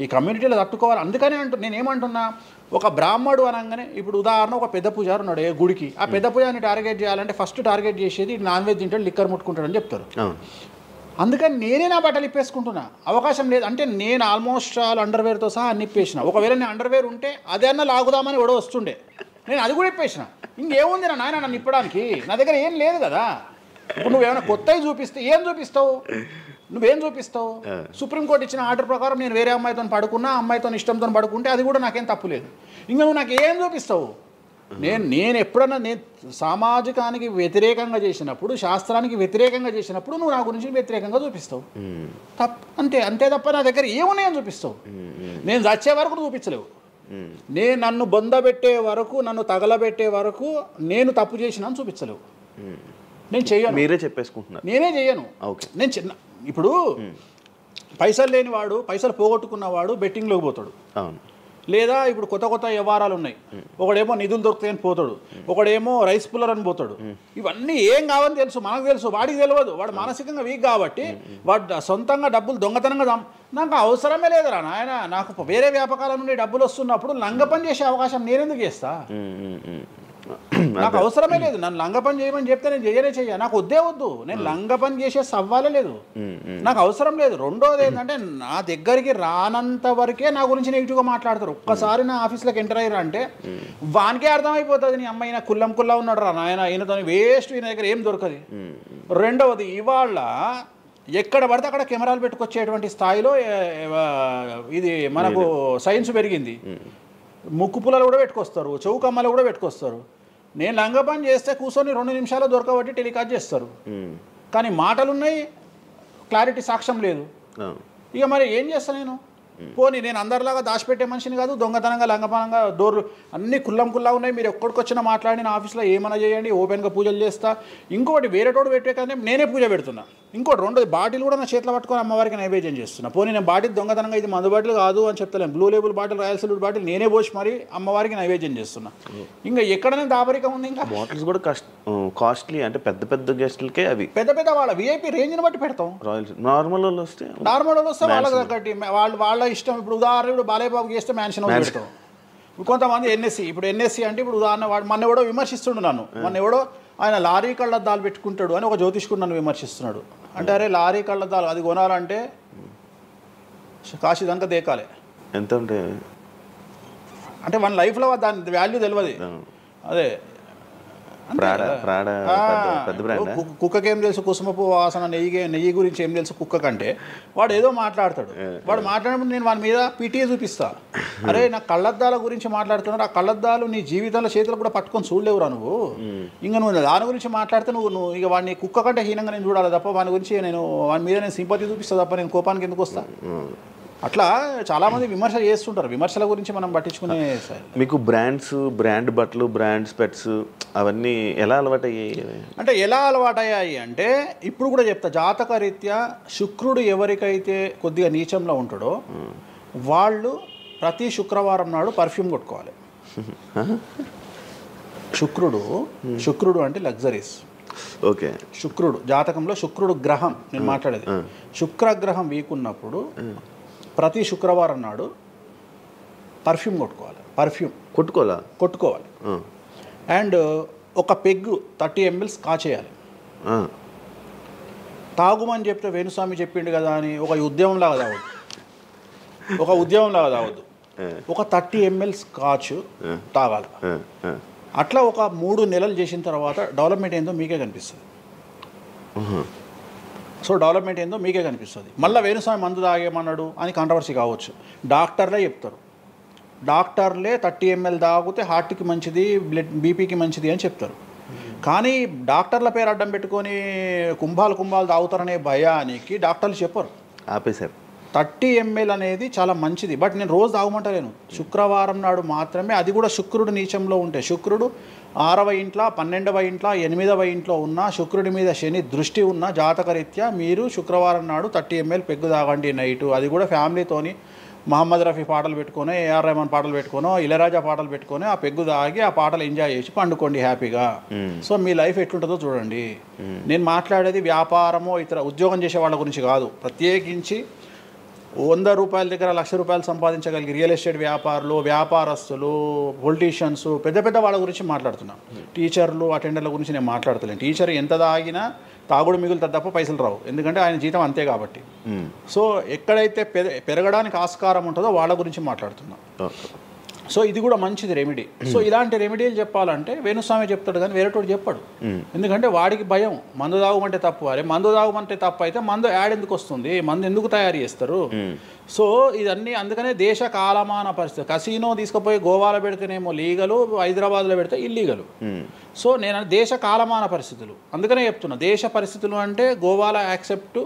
ఈ కమ్యూనిటీలో తట్టుకోవాలి. అందుకనే నేనేమంటున్నా, ఒక బ్రాహ్మడు అనగానే ఇప్పుడు ఉదాహరణ ఒక పెద్ద పూజారు ఉన్నాడు ఏ గుడికి, ఆ పెద్ద పూజారిని టార్గెట్ చేయాలంటే ఫస్ట్ టార్గెట్ చేసేది నాన్ వెజ్ తింటాడు, లిక్కర్ ముట్టుకుంటాడు అని చెప్తారు. అందుకని నేనే నా బట్టలు ఇప్పేసుకుంటున్నా, అవకాశం లేదు అంటే నేను ఆల్మోస్ట్ అండర్వేర్తో సహా అన్ని ఇప్పేసిన. ఒకవేళ నేను అండర్వేర్ ఉంటే అదే అన్న లాగుదామని ఎవడో వస్తుండే, నేను అది కూడా ఇప్పేసిన. ఇంకేముంది నా నాయన నన్ను ఇప్పడానికి? నా దగ్గర ఏం లేదు కదా. ఇప్పుడు నువ్వేమైనా కొత్తవి చూపిస్తే ఏం చూపిస్తావు? నువ్వేం చూపిస్తావు? సుప్రీంకోర్టు ఇచ్చిన ఆర్డర్ ప్రకారం నేను వేరే అమ్మాయితో పడుకున్నా, అమ్మాయితో ఇష్టంతో పడుకుంటే అది కూడా నాకేం తప్పు లేదు. ఇంకా నువ్వు నాకు ఏం చూపిస్తావు? నేను ఎప్పుడన్నా సామాజికానికి వ్యతిరేకంగా చేసినప్పుడు, శాస్త్రానికి వ్యతిరేకంగా చేసినప్పుడు నువ్వు నా గురించి వ్యతిరేకంగా చూపిస్తావు. అంతే తప్ప నా దగ్గర ఏమున్నాయని చూపిస్తావు? నేను చచ్చే వరకు చూపించలేవు. నేను నన్ను బొందబెట్టే వరకు, నన్ను తగలబెట్టే వరకు నేను తప్పు చేసినా చూపించలేవు. నేను చెయ్యను. మీరే చెప్పేసుకుంటున్నా, నేనే చెయ్యను. నేను ఇప్పుడు పైసలు లేనివాడు, పైసలు పోగొట్టుకున్నవాడు బెట్టింగ్లోకి పోతాడు. లేదా ఇప్పుడు కొత్త వ్యవహారాలు ఉన్నాయి. ఒకడేమో నిధులు దొరుకుతాయని పోతాడు, ఒకడేమో రైస్ పుల్లర్ అని పోతాడు. ఇవన్నీ ఏం కావని తెలుసు, మనకు తెలుసు, వాడికి తెలియదు. వాడు మానసికంగా వీక్ కాబట్టి వాడు సొంతంగా డబ్బులు దొంగతనంగా నాకు అవసరమే లేదురా నాయన. నాకు వేరే వ్యాపకాల నుండి డబ్బులు వస్తున్నప్పుడు లంగ పని చేసే అవకాశం నేనెందుకు చేస్తా? నాకు అవసరమే లేదు. నన్ను లంగ పని చేయమని చెప్తే నేను చెయ్య, నాకు వద్దు. నేను లంగ పని చేసే సవ్వాలే లేదు, నాకు అవసరం లేదు. రెండోది ఏంటంటే నా దగ్గరికి రానంత వరకే నా గురించి నెగిటివ్గా మాట్లాడతారు. ఒక్కసారి నా ఆఫీస్లోకి ఎంటర్ అయ్యారు అంటే వానికే అర్థమైపోతుంది, నీ అమ్మాయి నా కుల్లా ఉన్నాడు రా నాయన, ఈయనతో వేస్ట్, ఈయన దగ్గర ఏం దొరకదు. రెండవది, ఇవాళ ఎక్కడ పడితే అక్కడ కెమెరాలు పెట్టుకొచ్చేటువంటి స్థాయిలో ఇది మనకు సైన్స్ పెరిగింది. ముక్కు పుల్లలు కూడా పెట్టుకొస్తారు, చౌకమ్మలు కూడా పెట్టుకొస్తారు. నేను లంగపని చేస్తే కూర్చొని 2 నిమిషాలు దొరకబట్టి టెలికాస్ట్ చేస్తారు. కానీ మాటలున్నాయి, క్లారిటీ సాక్ష్యం లేదు. ఇక మరి ఏం చేస్తా నేను? పోనీ నేను అందరిలాగా దాచిపెట్టే మనిషిని కాదు, దొంగతనంగా లంగపనంగా డోర్లు అన్నీ కుల్లా ఉన్నాయి. మీరు ఎక్కడికొచ్చినా మాట్లాడి నా ఆఫీస్లో ఏమైనా చేయండి, ఓపెన్గా పూజలు చేస్తా. ఇంకోటి వేరేటోడు పెట్టే కానీ నేనే పూజ పెడుతున్నా. ఇంకోటి రెండోది, బాటిల్ కూడా నా చేతిలో పట్టుకొని అమ్మవారికి నైవేద్యం చేస్తున్నా. పోనీ నేను బాటిల్ దొంగతనంగా ఇది మందు బాటిల్ కాదు అని చెప్తలేను, blue label bottle, royal salute bottle నేనే పోసి మరి అమ్మవారికి నైవేద్యం చేస్తున్నా. ఇంకా ఎక్కడనే దాపరికం ఉంది. ఇంకా బాటిల్స్ కూడా కాస్ట్లీ, అంటే పెద్ద గెస్టులకే అవి పెద్ద వాళ్ళ విఐపి రేంజ్ని బట్టి పెడతాం. నార్మల్ వాళ్ళు వస్తే వాళ్ళకి తగ్గట్టి వాళ్ళ ఇష్టం. ఇప్పుడు ఉదాహరణ బాలయ్యబాబు చేస్తే మ్యాన్షన్ పెడతాం. కొంతమంది ఎన్ఎస్సి అంటే ఇప్పుడు ఉదాహరణ మన ఎవడో విమర్శిస్తుండు నన్ను. ఆయన లారీ కళ్ళద్దాలు పెట్టుకుంటాడు అని ఒక జ్యోతిష్కుడు నన్ను విమర్శిస్తున్నాడు. అంటే అరే లారీ కళ్ళద్దాలు అది కొనాలంటే కాశీ దాకా దేకాలి. ఎంత అంటే మన లైఫ్లో దాని వాల్యూ తెలియదు. అదే కుక్కకేం తెలుసు కుసుమపు వాసన, నెయ్యి గురించి ఏం తెలుసు కుక్క కంటే. వాడు ఏదో మాట్లాడతాడు, వాడు మాట్లాడినప్పుడు నేను వాడి మీద పీటీ చూపిస్తా. అరే నా కళ్ళద్దాల గురించి మాట్లాడుతున్నాడు, ఆ కళ్ళద్దాలు నీ జీవితంలో చేతులు కూడా పట్టుకొని చూడలేవురా నువ్వు. ఇంకా నువ్వు దాని గురించి మాట్లాడితే నువ్వు ఇక వాడిని కుక్క కంటే హీనంగా నేను చూడాలి తప్ప వాని గురించి వాని మీద నేను సింపతి చూపిస్తా తప్ప నేను కోపానికి ఎందుకు వస్తా? అట్లా చాలామంది విమర్శ చేస్తుంటారు. విమర్శల గురించి మనం పట్టించుకునే. మీకు బ్రాండ్ బట్టలు, బ్రాండ్ స్పెట్స్ అవన్నీ ఎలా అలవాటయ్యాయి? అంటే ఎలా అలవాటయ్యాయి అంటే ఇప్పుడు కూడా చెప్తా, జాతక రీత్యా శుక్రుడు ఎవరికైతే కొద్దిగా నీచంలో ఉంటాడో వాళ్ళు ప్రతి శుక్రవారం నాడు పర్ఫ్యూమ్ కొట్టుకోవాలి. శుక్రుడు అంటే లగ్జరీస్. ఓకే, శుక్రుడు జాతకంలో శుక్రుడు గ్రహం నేను మాట్లాడేది. శుక్రగ్రహం వీక్ ఉన్నప్పుడు ప్రతి శుక్రవారం నాడు పర్ఫ్యూమ్ కొట్టుకోవాలి. అండ్ ఒక పెగ్గు 30 ml కాచేయాలి. తాగుమని చెప్తే వేణుస్వామి చెప్పిండు కదా అని ఒక ఉద్యమంలాగా తాగొద్దు. ఒక 30 ml స్కాచ్ తాగాలి. అట్లా ఒక 3 నెలలు చేసిన తర్వాత డెవలప్మెంట్ ఏందో మీకే కనిపిస్తుంది. డెవలప్మెంట్ ఏందో మీకే కనిపిస్తుంది. మళ్ళీ వేణుస్వామి మందు తాగేమన్నాడు అని కాంట్రవర్సీ కావచ్చు. డాక్టర్లే చెప్తారు, 30 ml తాగితే హార్ట్కి మంచిది, బీపీకి మంచిది అని చెప్తారు. కానీ డాక్టర్ల పేరు అడ్డం పెట్టుకొని కుంభాలు తాగుతారనే భయానికి డాక్టర్లు చెప్పరు, ఆపేశారు. 30 ml అనేది చాలా మంచిది. బట్ నేను రోజు తాగమంటలేను. శుక్రవారం నాడు మాత్రమే, అది కూడా శుక్రుడు నీచంలో ఉంటే, శుక్రుడు 6వ ఇంట్లో, 12వ ఇంట్లో, 8వ ఇంట్లో ఉన్న, శుక్రుడి మీద శని దృష్టి ఉన్న జాతకరీత్యా మీరు శుక్రవారం నాడు 30 ml పెగ్గు తాగండి నైటు. అది కూడా ఫ్యామిలీతోని మహమ్మద్ రఫీ పాటలు పెట్టుకొని, ఏఆర్ రెహమాన్ పాటలు పెట్టుకొని, ఇళయరాజా పాటలు పెట్టుకొని ఆ పెగ్గు తాగి ఆ పాటలు ఎంజాయ్ చేసి పండుకోండి హ్యాపీగా. సో మీ లైఫ్ ఎట్లుంటుందో చూడండి. నేను మాట్లాడేది వ్యాపారమో ఇతర ఉద్యోగం చేసే వాళ్ళ గురించి కాదు. ప్రత్యేకించి 100 రూపాయల దగ్గర 1,00,000 రూపాయలు సంపాదించగలిగి రియల్ ఎస్టేట్ వ్యాపారులు, వ్యాపారస్తులు, పొలిటీషియన్స్, పెద్ద పెద్ద వాళ్ళ గురించి మాట్లాడుతున్నాను. టీచర్లు, అటెండర్ల గురించి నేను మాట్లాడతలేను. టీచర్ ఎంత తాగినా తాగుడు మిగులుతుంది తప్ప పైసలు రావు, ఎందుకంటే ఆయన జీతం అంతే కాబట్టి. సో ఎక్కడైతే పెరగడానికి ఆస్కారం ఉంటుందో వాళ్ళ గురించి మాట్లాడుతున్నా. సో ఇది కూడా మంచిది రెమెడీ. సో ఇలాంటి రెమెడీలు చెప్పాలంటే వేణుస్వామి చెప్తాడు కానీ వేరేటోడు చెప్పాడు. ఎందుకంటే వాడికి భయం, మందు తాగమంటే తప్పు. అరే మందు తాగమంటే తప్పు అయితే మందు యాడ్ ఎందుకు వస్తుంది, మందు ఎందుకు తయారు చేస్తారు? సో ఇదన్నీ అందుకనే దేశ కాలమాన పరిస్థితి. కసినో తీసుకుపోయి గోవాలో పెడితేనేమో లీగలు, హైదరాబాద్లో పెడితే ఇల్లీగలు. సో నేను దేశ కాలమాన పరిస్థితులు అందుకనే చెప్తున్నా. దేశ పరిస్థితులు అంటే గోవాలో యాక్సెప్ట్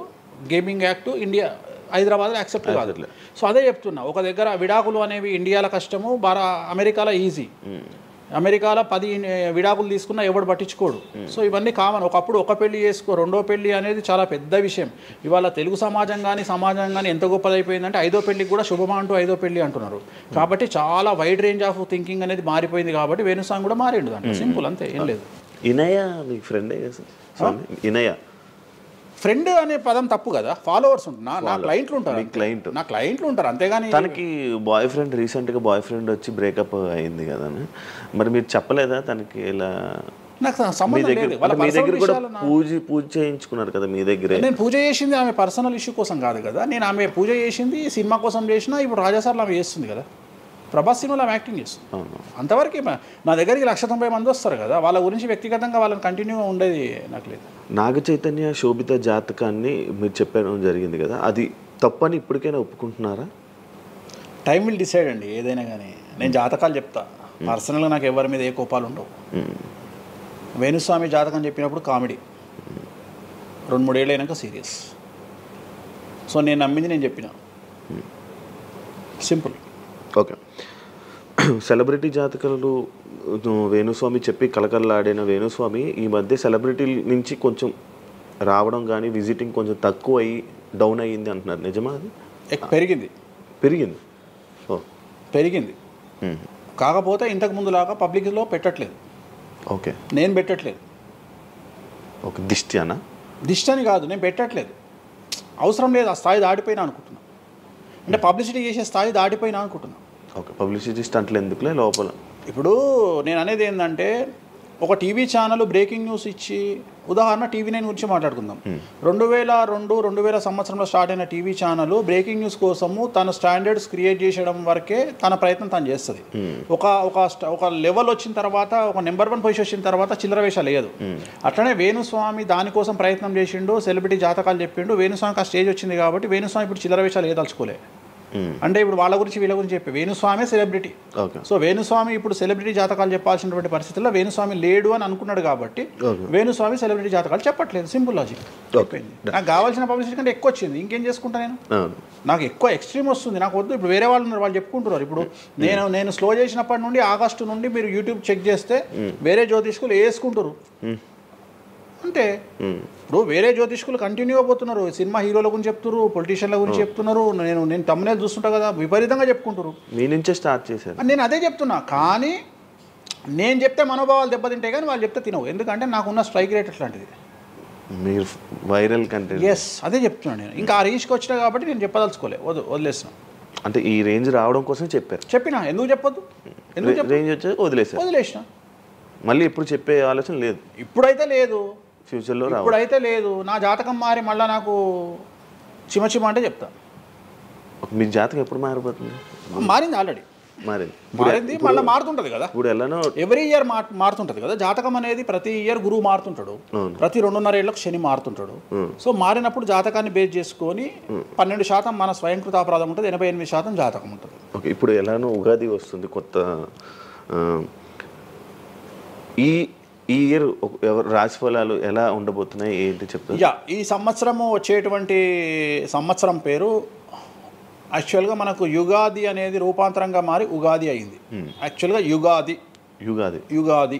గేమింగ్ యాక్ట్, ఇండియా హైదరాబాద్లో యాక్సెప్ట్ కాదు. సో అదే చెప్తున్నా. ఒక దగ్గర విడాకులు అనేవి ఇండియాలో కష్టము, అమెరికాలో ఈజీ. అమెరికాలో 10 విడాకులు తీసుకున్నా ఎవడు పట్టించుకోడు. సో ఇవన్నీ కామన్. ఒకప్పుడు ఒక పెళ్లి చేసుకో, రెండో పెళ్లి అనేది చాలా పెద్ద విషయం. ఇవాళ తెలుగు సమాజం కానీ ఎంత గొప్పదైపోయిందంటే 5వ పెళ్లికి కూడా శుభమా అంటూ 5వ పెళ్లి అంటున్నారు. కాబట్టి చాలా వైడ్ రేంజ్ ఆఫ్ థింకింగ్ అనేది మారిపోయింది. కాబట్టి వేణుస్వామి కూడా మారిండు దాంట్లో. సింపుల్, అంతే, ఏం లేదు. ఇనయ మీ ఫ్రెండే ఇనయ ఫ్రెండ్ అనే పదం తప్పు కదా. ఫాలోవర్స్ ఉంటారు, నా క్లయింట్లు ఉంటారు. నా క్లయింట్లు ఉంటారు అంతేగాని. తనకి బాయ్ ఫ్రెండ్ రీసెంట్గా బాయ్ ఫ్రెండ్ వచ్చి బ్రేకప్ అయింది కదా, మరి మీరు చెప్పలేదా తనకి? ఇలా నాకు సంబంధం లేదు. మీ దగ్గర కూడా పూజ చేయించుకున్నారు కదా మీ దగ్గరే. నేను పూజ చేసింది ఆమె పర్సనల్ ఇష్యూ కోసం కాదు కదా. నేను ఆమె పూజ చేసింది సినిమా కోసం చేసినా. ఇప్పుడు రాజాసార్లు ఆమె చేస్తుంది కదా, ప్రభాస్ సినిమాలో ఆమె యాక్టింగ్ చేస్తుంది. అంతవరకు నా దగ్గరికి 190 మంది వస్తారు కదా, వాళ్ళ గురించి వ్యక్తిగతంగా వాళ్ళని కంటిన్యూగా ఉండేది నాకు లేదు. నాగ చైతన్య శోభిత జాతకాన్ని మీరు చెప్పడం జరిగింది కదా, అది తప్పని ఇప్పటికైనా ఒప్పుకుంటున్నారా? టైం విల్ డిసైడ్ అండి ఏదైనా కానీ. నేను జాతకాలు చెప్తా, పర్సనల్గా నాకు ఎవరి మీద ఏ కోపాలు ఉండవు. వేణుస్వామి జాతకం చెప్పినప్పుడు కామెడీ, 2-3 ఏళ్ళు అయినాక సీరియస్. సో నేను నమ్మింది నేను చెప్పిన, సింపుల్. ఓకే. సెలబ్రిటీ జాతకాలు వేణుస్వామి చెప్పి కలకల్లాడిన వేణుస్వామి ఈ మధ్య సెలబ్రిటీ నుంచి కొంచెం రావడం కానీ విజిటింగ్ కొంచెం తక్కువ అయ్యి డౌన్ అయ్యింది అంటున్నారు, నిజమా? అది పెరిగింది. ఓ పెరిగింది. కాకపోతే ఇంతకు ముందులాగా పబ్లిక్లో పెట్టట్లేదు. ఓకే, నేను పెట్టట్లేదు. ఓకే, దిష్టి అనా? దిష్టి అని కాదు, నేను పెట్టట్లేదు. అవసరం లేదు, ఆ స్థాయి దాటిపోయినా అనుకుంటున్నా. అంటే పబ్లిసిటీ చేసే స్థాయి దాటిపోయినా అనుకుంటున్నా. ఓకే, పబ్లిసిటీ స్టంట్లు ఎందుకులే లోపల. ఇప్పుడు నేను అనేది ఏంటంటే, ఒక టీవీ ఛానల్ బ్రేకింగ్ న్యూస్ ఇచ్చి, ఉదాహరణ TV9 గురించి మాట్లాడుకుందాం. 2002 సంవత్సరంలో స్టార్ట్ అయిన టీవీ ఛానల్ బ్రేకింగ్ న్యూస్ కోసము తన స్టాండర్డ్స్ క్రియేట్ చేయడం వరకే తన ప్రయత్నం తను చేస్తుంది. ఒక లెవెల్ వచ్చిన తర్వాత, ఒక నెంబర్ 1 పొజిషన్ వచ్చిన తర్వాత చిల్లర వేషాలు వేయదు. అట్లనే వేణుస్వామి దానికోసం ప్రయత్నం చేసిండు, సెలబ్రిటీ జాతకాలు చెప్పిండు. వేణుస్వామికి ఆ స్టేజ్ వచ్చింది కాబట్టి వేణుస్వామి ఇప్పుడు చిల్లర వేషాలు వేయదలుచుకోలే. అంటే ఇప్పుడు వాళ్ళ గురించి వీళ్ళ గురించి చెప్పి వేణుస్వామి సెలబ్రిటీ. సో వేణుస్వామి ఇప్పుడు సెలబ్రిటీ జాతకాలు చెప్పాల్సినటువంటి పరిస్థితుల్లో వేణుస్వామి లేడు అని అనుకున్నాడు కాబట్టి వేణుస్వామి సెలబ్రిటీ జాతకాలు చెప్పట్లేదు. Simple logic. నాకు కావాల్సిన పబ్లిసిటీ కంటే ఎక్కువ వచ్చింది, ఇంకేం చేసుకుంటా నేను? నాకు ఎక్కువ ఎక్స్ట్రీమ్ వస్తుంది, నాకు వద్దు. ఇప్పుడు వేరే వాళ్ళు ఉన్నారు, వాళ్ళు చెప్పుకుంటున్నారు. ఇప్పుడు నేను స్లో చేసినప్పటి నుండి ఆగస్టు నుండి మీరు యూట్యూబ్ చెక్ చేస్తే వేరే జ్యోతిష్కులు వేసుకుంటారు అంతే. ఇప్పుడు వేరే జ్యోతిష్కులు కంటిన్యూగా పోతున్నారు, సినిమా హీరోల గురించి చెప్తున్నారు, పొలిటీషియన్ల గురించి చెప్తున్నారు. నేను తమ్మునే చూస్తుంటా కదా, విపరీతంగా చెప్పుకుంటారు. మీ నుంచే స్టార్ట్ చేశారు. నేను అదే చెప్తున్నా. కానీ నేను చెప్తే మనోభావాలు దెబ్బతింటాయి, కానీ వాళ్ళు చెప్తే తినవు. ఎందుకంటే నాకున్న స్ట్రైక్ రేట్ అట్లాంటిది. మీరు వైరల్ కంటెంట్. ఎస్, అదే చెప్తున్నాను నేను. ఇంకా ఆ రేంజ్కి వచ్చినా కాబట్టి నేను చెప్పదలుచుకోలే, వదిలేసిన. అంటే ఈ రేంజ్ రావడం కోసం చెప్పినా. ఎందుకు చెప్పొద్దు? రేంజ్ వచ్చి వదిలేసిన. మళ్ళీ ఎప్పుడు చెప్పే ఆలోచన లేదు. ఇప్పుడైతే లేదు, ఫ్యూచర్లో ఇప్పుడైతే లేదు. నా జాతకం మారి మళ్ళీ నాకు చిమ అంటే చెప్తా. మీ జాతకం ఎప్పుడు మారిపోతుంది? మారింది, ఆల్రెడీ మారింది, మళ్ళీ మారుతుంటది కదా. ఇప్పుడు ఎలానో ఎవ్రీ ఇయర్ మారుతుంటది కదా జాతకం అనేది. ప్రతి ఇయర్ గురువు మారుతుంటాడు, ప్రతి 2.5 ఏళ్ళకు శని మారుతుంటాడు. సో మారినప్పుడు జాతకాన్ని బేస్ చేసుకొని 12% మన స్వయంకృత అపరాధం ఉంటుంది, 88% జాతకం ఉంటుంది. ఓకే, ఇప్పుడు ఎలానో ఉగాది వస్తుంది, కొత్త ఈ ఇయర్ రాశి ఫలాలు ఎలా ఉండబోతున్నాయి ఏంటి చెప్తారు? ఈ సంవత్సరము వచ్చేటువంటి సంవత్సరం పేరు యాక్చువల్గా మనకు యుగాది అనేది రూపాంతరంగా మారి ఉగాది అయింది. యాక్చువల్గా యుగాది యుగాది యుగాది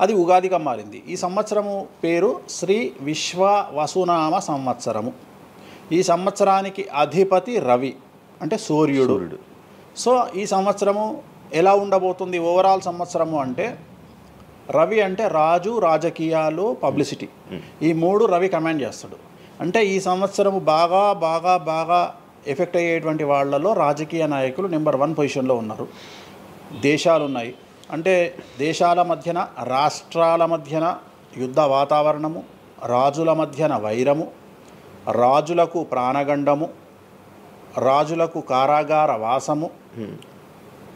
అది ఉగాదిగా మారింది. ఈ సంవత్సరము పేరు శ్రీ విశ్వ వసునామ సంవత్సరము. ఈ సంవత్సరానికి అధిపతి రవి అంటే సూర్యుడు. సో ఈ సంవత్సరము ఎలా ఉండబోతుంది ఓవరాల్ సంవత్సరము అంటే, రవి అంటే రాజు, రాజకీయాలు, పబ్లిసిటీ, ఈ మూడు రవి కమాండ్ చేస్తాడు. అంటే ఈ సంవత్సరము బాగా బాగా బాగా ఎఫెక్ట్ అయ్యేటువంటి వాళ్ళలో రాజకీయ నాయకులు నెంబర్ 1 పొజిషన్లో ఉన్నారు. దేశాలు ఉన్నాయి, అంటే దేశాల మధ్యన, రాష్ట్రాల మధ్యన యుద్ధ వాతావరణము, రాజుల మధ్యన వైరము, రాజులకు ప్రాణగండము, రాజులకు కారాగార వాసము,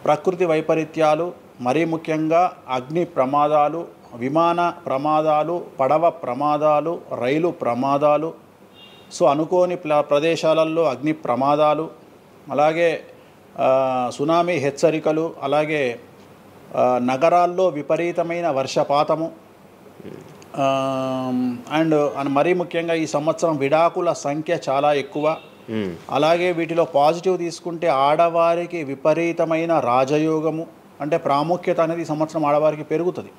ప్రకృతి వైపరీత్యాలు, మరీ ముఖ్యంగా అగ్ని ప్రమాదాలు, విమాన ప్రమాదాలు, పడవ ప్రమాదాలు, రైలు ప్రమాదాలు, సో అనుకోని ప్రదేశాలలో అగ్ని ప్రమాదాలు, అలాగే సునామీ హెచ్చరికలు, అలాగే నగరాల్లో విపరీతమైన వర్షపాతము, అండ్ మరీ ముఖ్యంగా ఈ సంవత్సరం విడాకుల సంఖ్య చాలా ఎక్కువ. అలాగే వీటిలో పాజిటివ్ తీసుకుంటే ఆడవారికి విపరీతమైన రాజయోగము, అంటే ప్రాముఖ్యత అనేది ఈ సంవత్సరం ఆడవారికి పెరుగుతుంది.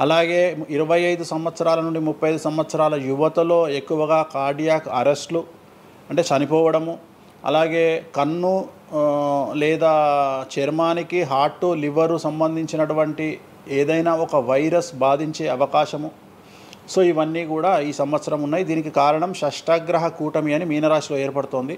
అలాగే 25 సంవత్సరాల నుండి 35 సంవత్సరాల యువతలో ఎక్కువగా కార్డియాక్ అరెస్ట్లు అంటే చనిపోవడము, అలాగే కన్ను లేదా చర్మానికి హార్ట్, లివరు సంబంధించినటువంటి ఏదైనా ఒక వైరస్ బాధించే అవకాశము. సో ఇవన్నీ కూడా ఈ సంవత్సరం ఉన్నాయి. దీనికి కారణం షష్ఠగ్రహ కూటమి అని మీనరాశిలో ఏర్పడుతోంది.